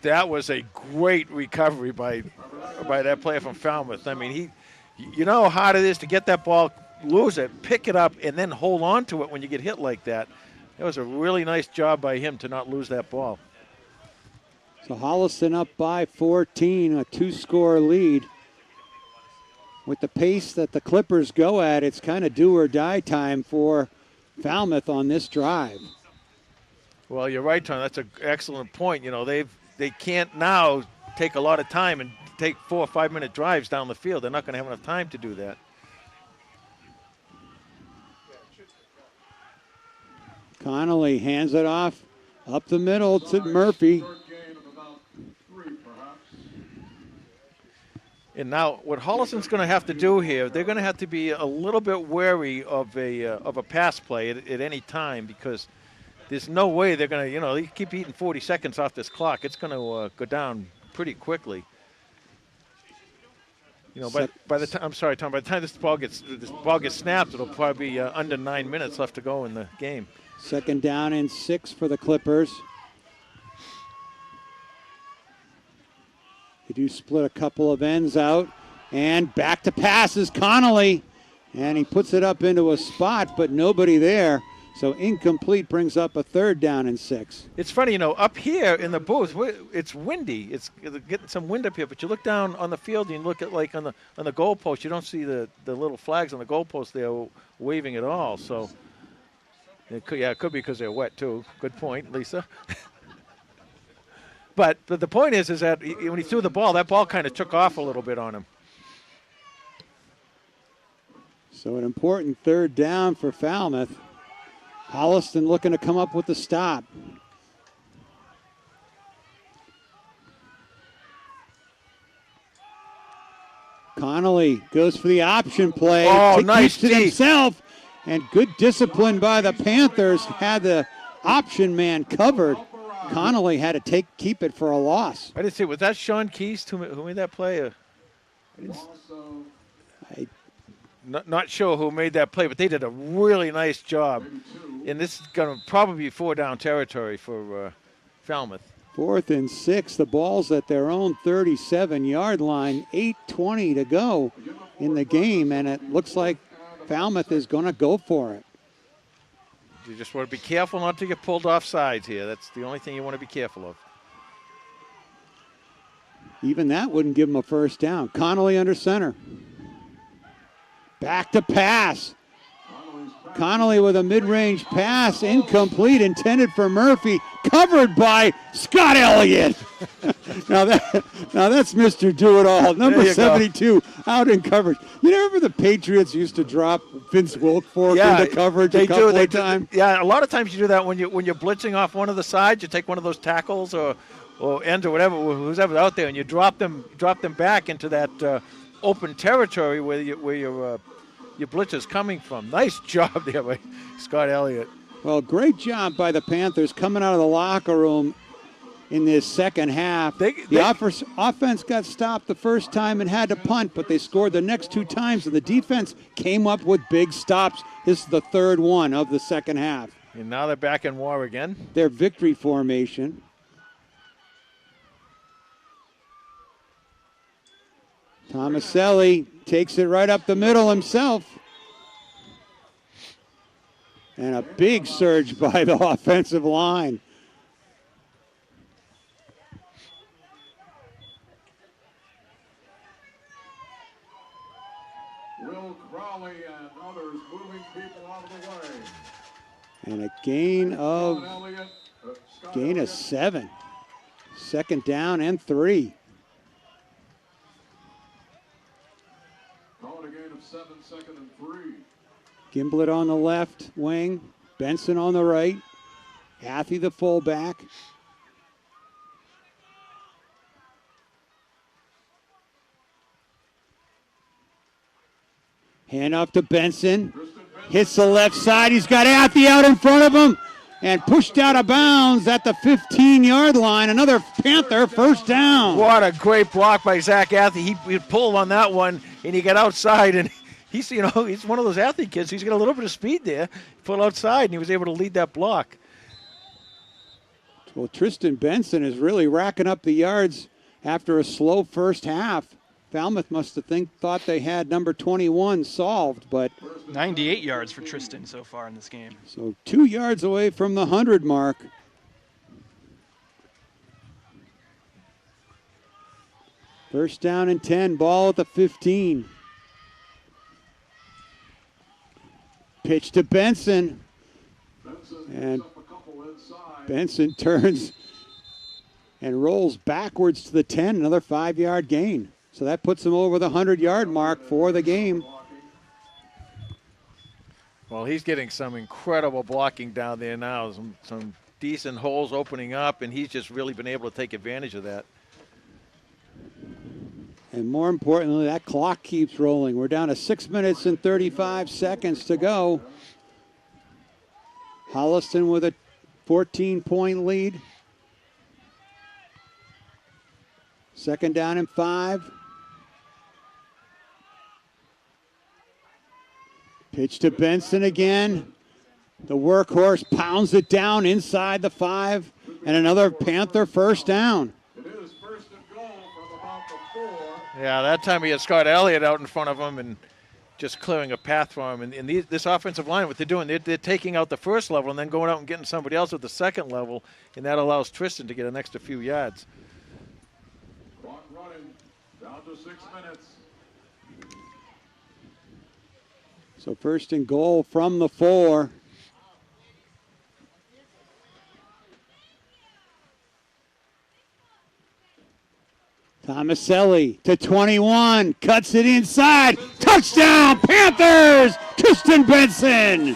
That was a great recovery by that player from Falmouth. I mean, you know how hard it is to get that ball, lose it, pick it up, and then hold on to it when you get hit like that. That was a really nice job by him to not lose that ball. So Holliston up by 14, a 2-score lead. With the pace that the Clippers go at, it's kind of do or die time for Falmouth on this drive. Well, you're right, Tom. That's an excellent point. They can't now take a lot of time and take 4 or 5 minute drives down the field. They're not going to have enough time to do that. Connolly hands it off up the middle to Murphy. And now what Holliston's going to have to do here, they're going to have to be a little bit wary of a pass play at any time, because there's no way they're going to, they keep eating 40 seconds off this clock. It's going to go down pretty quickly. By the time, I'm sorry, Tom, by the time this ball gets snapped, it'll probably be under 9 minutes left to go in the game. 2nd down and 6 for the Clippers. They do split a couple of ends out. And back to pass is Connolly. And he puts it up into a spot, but nobody there. So incomplete brings up a 3rd down and 6. It's funny, up here in the booth, it's windy. It's getting some wind up here, but you look down on the field and you look at on the goalpost, you don't see the little flags on the goalpost there waving at all. So it could be because they're wet too. Good point, Lisa. But the point is that when he threw the ball, that ball kind of took off a little bit on him. So an important 3rd down for Falmouth. Holliston looking to come up with the stop. Connolly goes for the option play. Oh, nice to himself. And good discipline by the Panthers. Had the option man covered. Connolly had to keep it for a loss. I didn't see. Was that Sean Keast who made that play? Not sure who made that play, but they did a really nice job. And this is going to probably be 4-down territory for Falmouth. 4th and 6. The ball's at their own 37-yard line. 8:20 to go in the game, and it looks like Falmouth is going to go for it. You just want to be careful not to get pulled off sides here. That's the only thing you want to be careful of. Even that wouldn't give them a 1st down. Connolly under center. Back to pass. Connolly with a mid-range pass, incomplete, intended for Murphy, covered by Scott Elliott. now that's Mr. Do-It-All, number 72, out in coverage. You remember the Patriots used to drop Vince Wilfork into coverage a couple of times? Yeah, a lot of times you do that when you're blitzing off one of the sides. You take one of those tackles or ends or whatever, who's ever out there, and you drop them back into that open territory where your blitz is coming from. Nice job there by Scott Elliott. Well, great job by the Panthers coming out of the locker room in this second half. The offense got stopped the first time and had to punt, but they scored the next 2 times, and the defense came up with big stops. This is the third one of the second half. And now they're back in war again. Their victory formation. Tomaselli takes it right up the middle himself. And a big surge by the offensive line. Will Crowley and others moving people out of the way. And a gain of Scott Elliott, Scott Gain of Elliott. 7. Second down and 3. Call it a gain of 7, second and 3. Gimblett on the left wing. Benson on the right. Haffey the fullback. Hand off to Benson. Hits the left side. He's got Haffey out in front of him. And pushed out of bounds at the 15-yard line. Another Panther first down. What a great block by Zach Athey. He pulled on that one, and he got outside, and he's one of those athlete kids. He's got a little bit of speed there. He pulled outside, and he was able to lead that block. Well, Tristan Benson is really racking up the yards after a slow first half. Falmouth must have thought they had number 21 solved, but 98 yards for Tristan so far in this game. so 2 yards away from the 100 mark. First down and 10, ball at the 15. Pitch to Benson, and Up a couple inside. Benson turns and rolls backwards to the 10, another 5-yard gain. So that puts him over the 100-yard mark for the game. Well, he's getting some incredible blocking down there now. Some decent holes opening up, and he's just really been able to take advantage of that. And more importantly, that clock keeps rolling. We're down to 6 minutes and 35 seconds to go. Holliston with a 14-point lead. Second down and 5. Pitch to Benson again. The workhorse pounds it down inside the 5. And another Panther first down. It is first and goal from about the 4. Yeah, that time he had Scott Elliott out in front of him and just clearing a path for him. And this offensive line, what they're doing, they're taking out the first level and then going out and getting somebody else at the second level, and that allows Tristan to get an extra few yards. Clock running. Down to 6 minutes. So first and goal from the 4. Tomaselli to 21, cuts it inside, touchdown Panthers, Tristan Benson.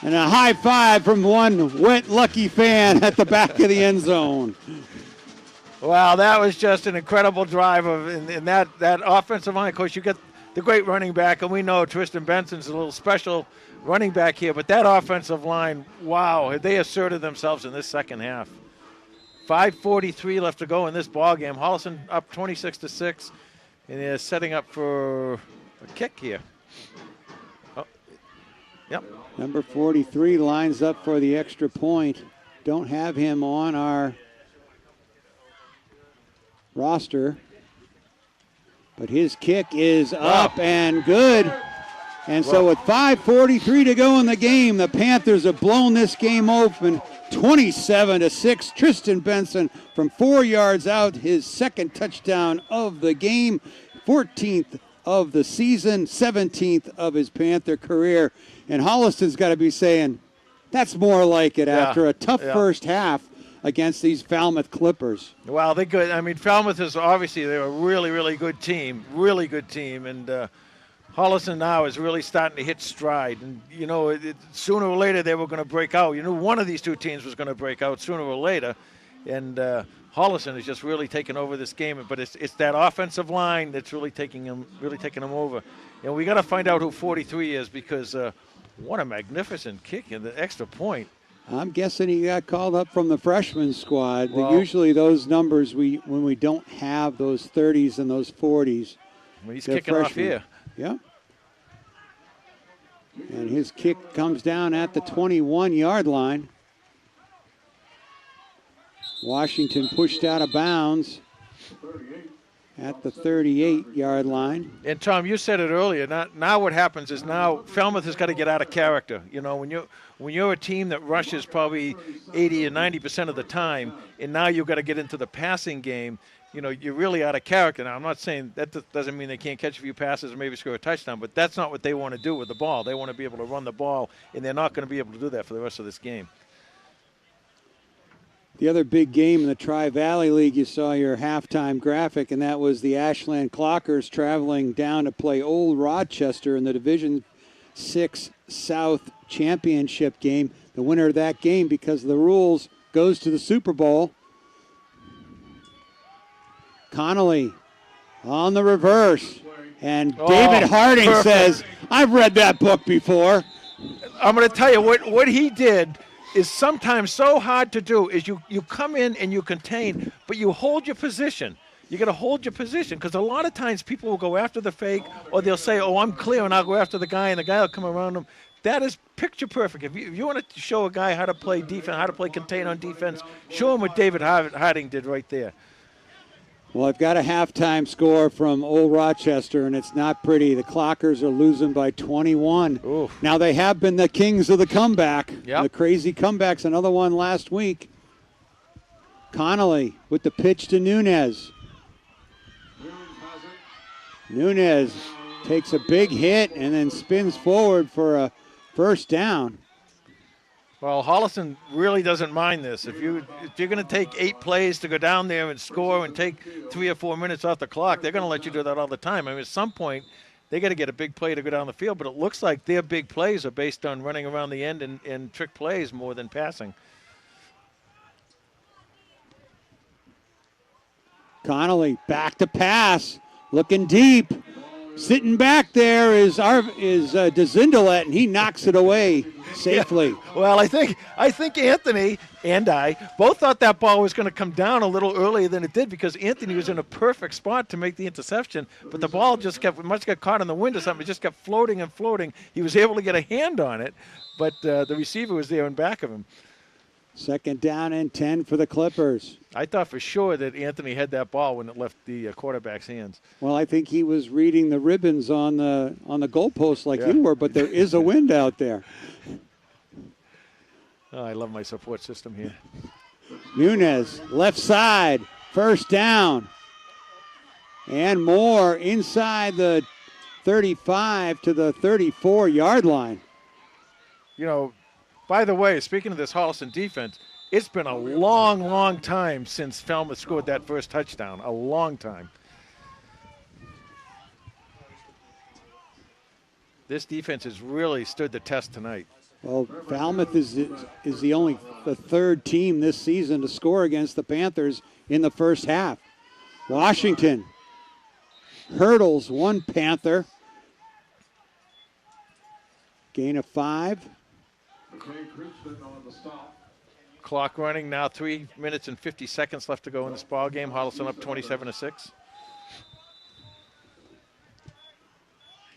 And a high five from one wet lucky fan at the back of the end zone. Wow, that was just an incredible drive in that offensive line. Of course, you get the great running back, and we know Tristan Benson's a little special running back here, but that offensive line, wow, they asserted themselves in this second half. 5:43 left to go in this ball game. Holliston up 26-6, and they're setting up for a kick here. Oh, yep. Number 43 lines up for the extra point. Don't have him on our roster, but his kick is up and good. And so with 5:43 to go in the game, the Panthers have blown this game open 27-6. Tristan Benson from 4 yards out, his second touchdown of the game, 14th of the season, 17th of his Panther career. And Holliston's got to be saying, that's more like it after a tough first half against these Falmouth Clippers. Well, they're good. I mean, Falmouth is obviously they're a really, really good team, and Holliston now is really starting to hit stride. And, you know, sooner or later they were going to break out. You know, one of these two teams was going to break out sooner or later. And Holliston is just really taking over this game. But it's that offensive line that's really taking them over. And we got to find out who 43 is, because What a magnificent kick in the extra point. I'm guessing he got called up from the freshman squad. Well, usually those numbers, when we don't have those 30s and those 40s, well, he's they're kicking off freshmen. here. Yep. And his kick comes down at the 21-yard line. Washington pushed out of bounds at the 38-yard line. And Tom, you said it earlier. Now what happens is now Falmouth has got to get out of character. You know, when you're a team that rushes probably 80 or 90% of the time, and now you've got to get into the passing game, you know, you're really out of character. Now, I'm not saying that doesn't mean they can't catch a few passes or maybe score a touchdown, but that's not what they want to do with the ball. They want to be able to run the ball, and they're not going to be able to do that for the rest of this game. The other big game in the Tri-Valley League, you saw your halftime graphic, and that was the Ashland Clockers traveling down to play Old Rochester in the Division 6 South Championship game. The winner of that game, because of the rules, goes to the Super Bowl. Connolly on the reverse, and David Harding says, I've read that book before. I'm going to tell you what he did is sometimes so hard to do is you come in and you contain, but you hold your position. You got to hold your position because a lot of times people will go after the fake or they'll say, oh, I'm clear, and I'll go after the guy, and the guy will come around him. That is picture perfect. If you want to show a guy how to play defense, how to play contain on defense, show him what David Harding did right there. Well, I've got a halftime score from Old Rochester, and it's not pretty. The Clockers are losing by 21. Oof. Now, they have been the kings of the comeback. Yep. The crazy comebacks, another one last week. Connolly with the pitch to Nunez. Nunez takes a big hit and then spins forward for a first down. Well, Holliston really doesn't mind this. If you're going to take 8 plays to go down there and score and take 3 or 4 minutes off the clock, they're going to let you do that all the time. I mean, at some point, they got to get a big play to go down the field, but it looks like their big plays are based on running around the end and trick plays more than passing. Connolly back to pass, looking deep. Sitting back there is DeZindelet, and he knocks it away safely. Yeah. Well, I think Anthony and I both thought that ball was going to come down a little earlier than it did because Anthony was in a perfect spot to make the interception, but the ball just must have got caught in the wind or something. It just kept floating and floating. He was able to get a hand on it, but the receiver was there in back of him. Second down and 10 for the Clippers. I thought for sure that Anthony had that ball when it left the quarterback's hands. Well, I think he was reading the ribbons on the goalpost like you were, but there is a wind out there. Oh, I love my support system here. Nunez, left side, first down. And more inside the 35 to the 34-yard line. You know, by the way, speaking of this Holliston defense, it's been a long, long time since Falmouth scored that first touchdown. A long time. This defense has really stood the test tonight. Well, Falmouth is the third team this season to score against the Panthers in the first half. Washington hurdles one Panther. Gain of 5. Clock running now, 3 minutes and 50 seconds left to go in this ball game. Holliston up 27-6.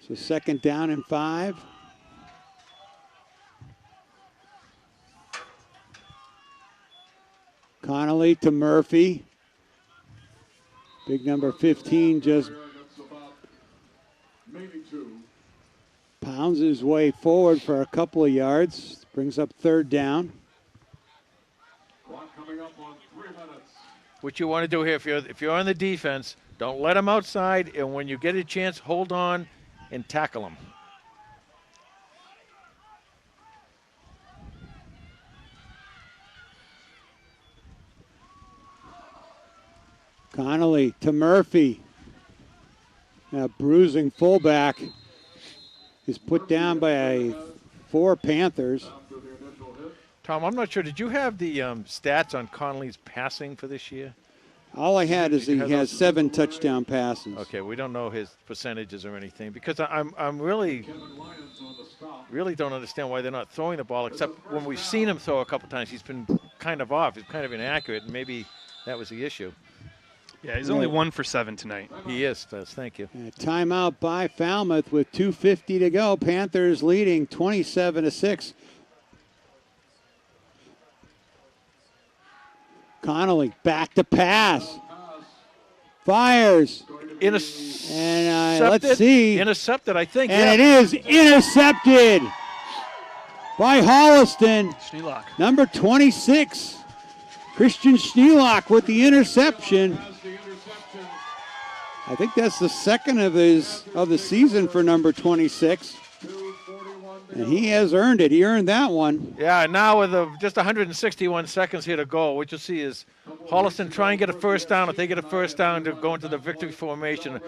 So second down and 5. Connolly to Murphy. Big number 15 just pounds his way forward for a couple of yards. Brings up third down. What you want to do here, if you're on the defense, don't let them outside, and when you get a chance, hold on and tackle them. Connolly to Murphy. Now bruising fullback is put down by 4 Panthers. Tom, I'm not sure. Did you have the stats on Connolly's passing for this year? All I had is he has 7 touchdown passes. Okay, we don't know his percentages or anything because I'm really really don't understand why they're not throwing the ball, except when we've seen him throw a couple times, he's been kind of off. He's kind of inaccurate, and maybe that was the issue. Yeah, he's only 1 for 7 tonight. He is, thank you. Timeout by Falmouth with 2:50 to go. Panthers leading 27-6. Connolly back to pass. Fires. Intercepted. And let's see. Intercepted, I think. And it is intercepted by Holliston. Schneelock. Number 26, Christian Schneelock with the interception. I think that's the second of the season for number 26. And he has earned it. He earned that one. Yeah, now with just 161 seconds here to go, what you'll see is Holliston try and get a first down. If they get a first down, to go into the victory formation.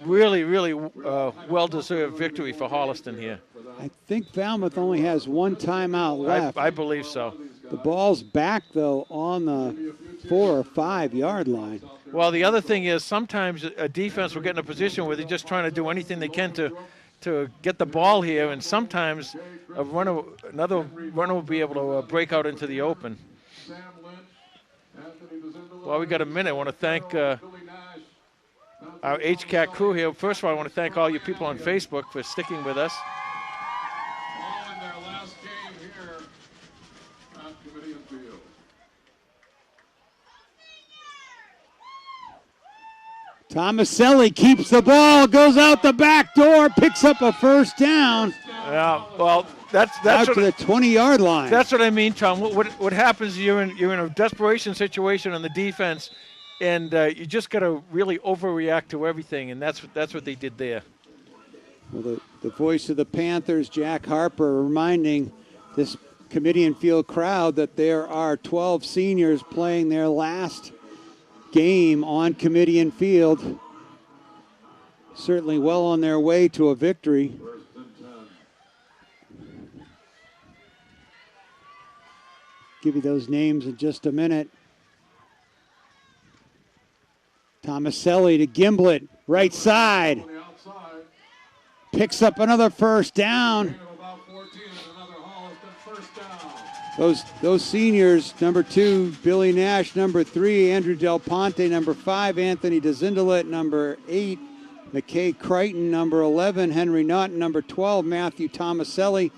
Really, really well-deserved victory for Holliston here. I think Falmouth only has one timeout left. I believe so. The ball's back, though, on the 4 or 5 yard line. Well, the other thing is sometimes a defense will get in a position where they're just trying to do anything they can to get the ball here, and sometimes another runner will be able to break out into the open. Well, we got a minute. I want to thank our HCAT crew here. First of all, I want to thank all you people on Facebook for sticking with us. All in their last game here at Comedian Field. Tomaselli keeps the ball, goes out the back door, picks up a first down. Yeah, well, that's out what to the 20-yard line. That's what I mean, Tom. What happens? You're in a desperation situation on the defense, and you just got to really overreact to everything, and that's what they did there. Well, the voice of the Panthers, Jack Harper, reminding this Comedian Field crowd that there are 12 seniors playing their last game on Comedian Field. Certainly well on their way to a victory. Give you those names in just a minute. Tomaselli to Gimblett, right side. Picks up another first down. Those seniors, number 2, Billy Nash, number 3, Andrew Del Ponte, number 5, Anthony DeZindelet, number 8, McKay Crichton, number 11, Henry Naughton, number 12, Matthew Tomaselli,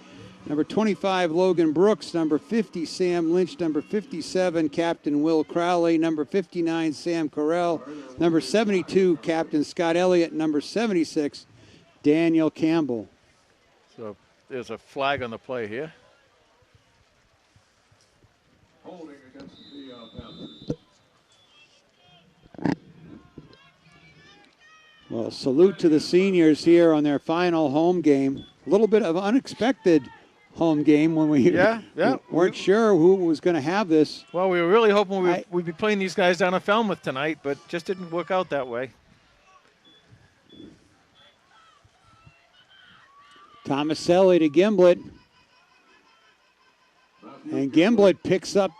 number 25, Logan Brooks, number 50, Sam Lynch, number 57, Captain Will Crowley, number 59, Sam Carell, number 72, Captain Scott Elliott, number 76, Daniel Campbell. So there's a flag on the play here. Holding against the Panthers. Well, salute to the seniors here on their final home game. A little bit of unexpected home game when we weren't sure who was going to have this. Well, we were really hoping we'd be playing these guys down in Falmouth tonight, but just didn't work out that way. Tomaselli to Gimblett. And Gimblett picks up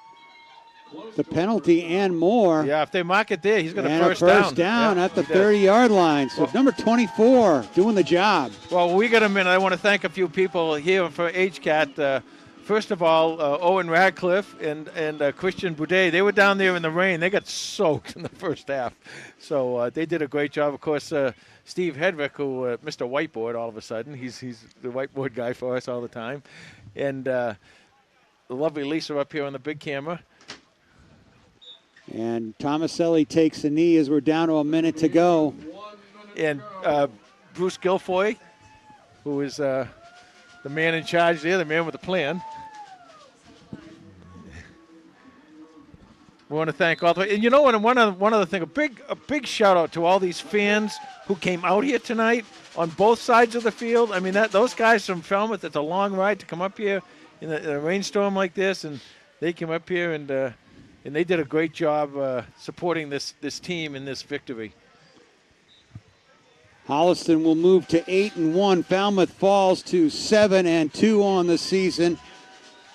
the penalty and more. Yeah, if they mark it there, he's got and a first down at the 30-yard line. So number 24 doing the job. Well, we got a minute. I want to thank a few people here for HCAT. First of all, Owen Radcliffe and Christian Boudet. They were down there in the rain. They got soaked in the first half. So they did a great job. Of course, Steve Hedrick, who Mr. Whiteboard all of a sudden. He's the whiteboard guy for us all the time. And the lovely Lisa up here on the big camera. And Tomaselli takes a knee as we're down to a minute to go. And Bruce Guilfoy, who is the man in charge there, the man with the plan. We want to thank all the, and you know what? One other thing, a big shout out to all these fans who came out here tonight on both sides of the field. I mean, those guys from Falmouth, it's a long ride to come up here in a rainstorm like this, and they came up here and they did a great job supporting this team in this victory. Holliston will move to 8-1. Falmouth falls to 7-2 on the season.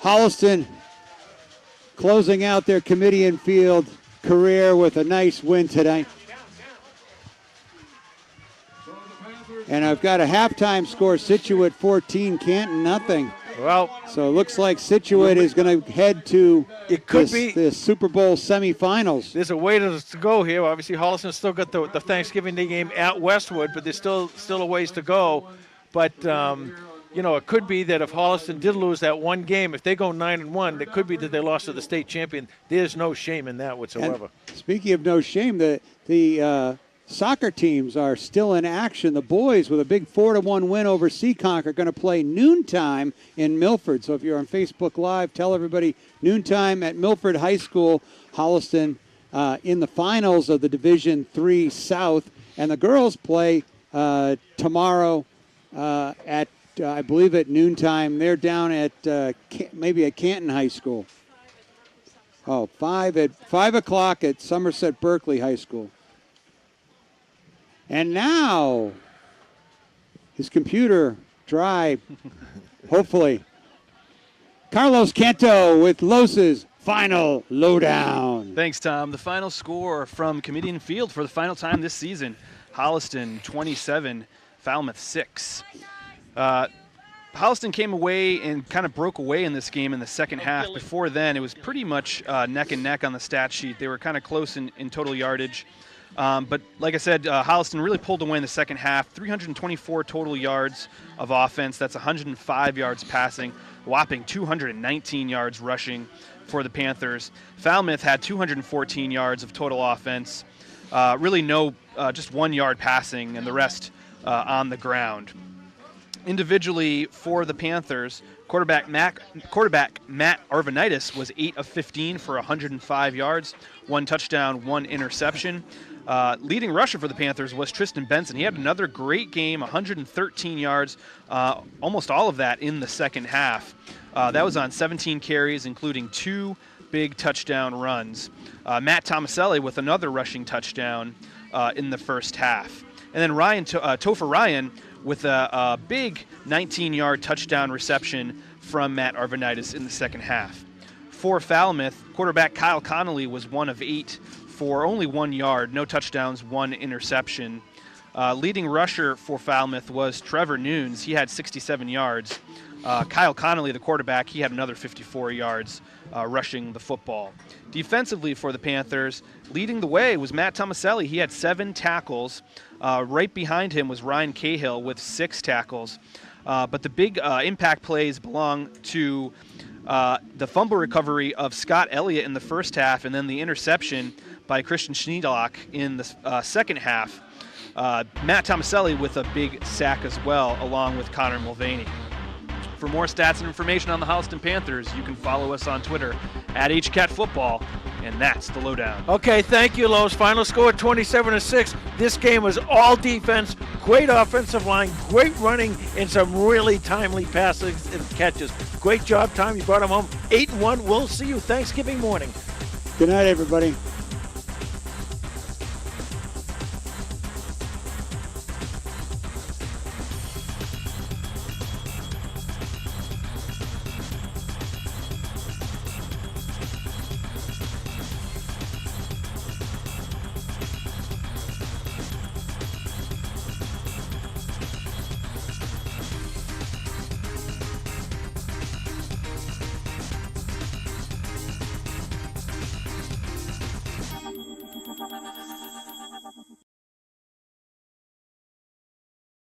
Holliston closing out their Comedian Field career with a nice win tonight. So the Panthers And I've got a halftime score, Scituate 14, Canton nothing. Well, So it looks like Scituate is going to head to It could be- the Super Bowl semifinals. there's a way to go here. Obviously, Holliston's still got the Thanksgiving Day game at Westwood, but there's still a ways to go. But it could be that if Holliston did lose that one game, if they go 9-1, it could be that they lost to the state champion. There's no shame in that whatsoever. And speaking of no shame, the soccer teams are still in action. The boys, with a big 4-1 win over Seekonk, are going to play noontime in Milford. So if you're on Facebook Live, tell everybody noontime at Milford High School, Holliston, in the finals of the Division III South. And the girls play tomorrow at, I believe, at noontime. They're down at maybe at Canton High School. 5 o'clock at Somerset Berkeley High School. And now, his computer dry, hopefully. Carlos Canto with Los's Final Lowdown. Thanks, Tom. The final score from Comedian Field for the final time this season: Holliston 27, Falmouth 6. Holliston came away and kind of broke away in this game in the second half. Before then, it was pretty much neck and neck on the stat sheet. They were kind of close in total yardage. But like I said, Holliston really pulled away in the second half. 324 total yards of offense. That's 105 yards passing, whopping 219 yards rushing for the Panthers. Falmouth had 214 yards of total offense. Really just 1 yard passing, and the rest on the ground. Individually for the Panthers, quarterback Matt Arvanitis was 8 of 15 for 105 yards, 1 touchdown, 1 interception. Leading rusher for the Panthers was Tristan Benson. He had another great game, 113 yards, almost all of that in the second half. That was on 17 carries, including 2 big touchdown runs. Matt Tomaselli with another rushing touchdown in the first half. And then Topher Ryan with a big 19-yard touchdown reception from Matt Arvanitis in the second half. For Falmouth, quarterback Kyle Connolly was 1 of 8 for only 1 yard, no touchdowns, 1 interception. Leading rusher for Falmouth was Trevor Nunes. He had 67 yards. Kyle Connolly, the quarterback, he had another 54 yards rushing the football. Defensively for the Panthers, leading the way was Matt Tomaselli. He had 7 tackles. Right behind him was Ryan Cahill with 6 tackles. But the big impact plays belong to the fumble recovery of Scott Elliott in the first half, and then the interception by Christian Schneidlock in the second half. Matt Tomaselli with a big sack as well, along with Connor Mulvaney. For more stats and information on the Holliston Panthers, you can follow us on Twitter at HCatFootball, and that's the lowdown. Okay, thank you, Los. Final score 27-6. This game was all defense, great offensive line, great running, and some really timely passes and catches. Great job, Tom. You brought them home 8-1. We'll see you Thanksgiving morning. Good night, everybody.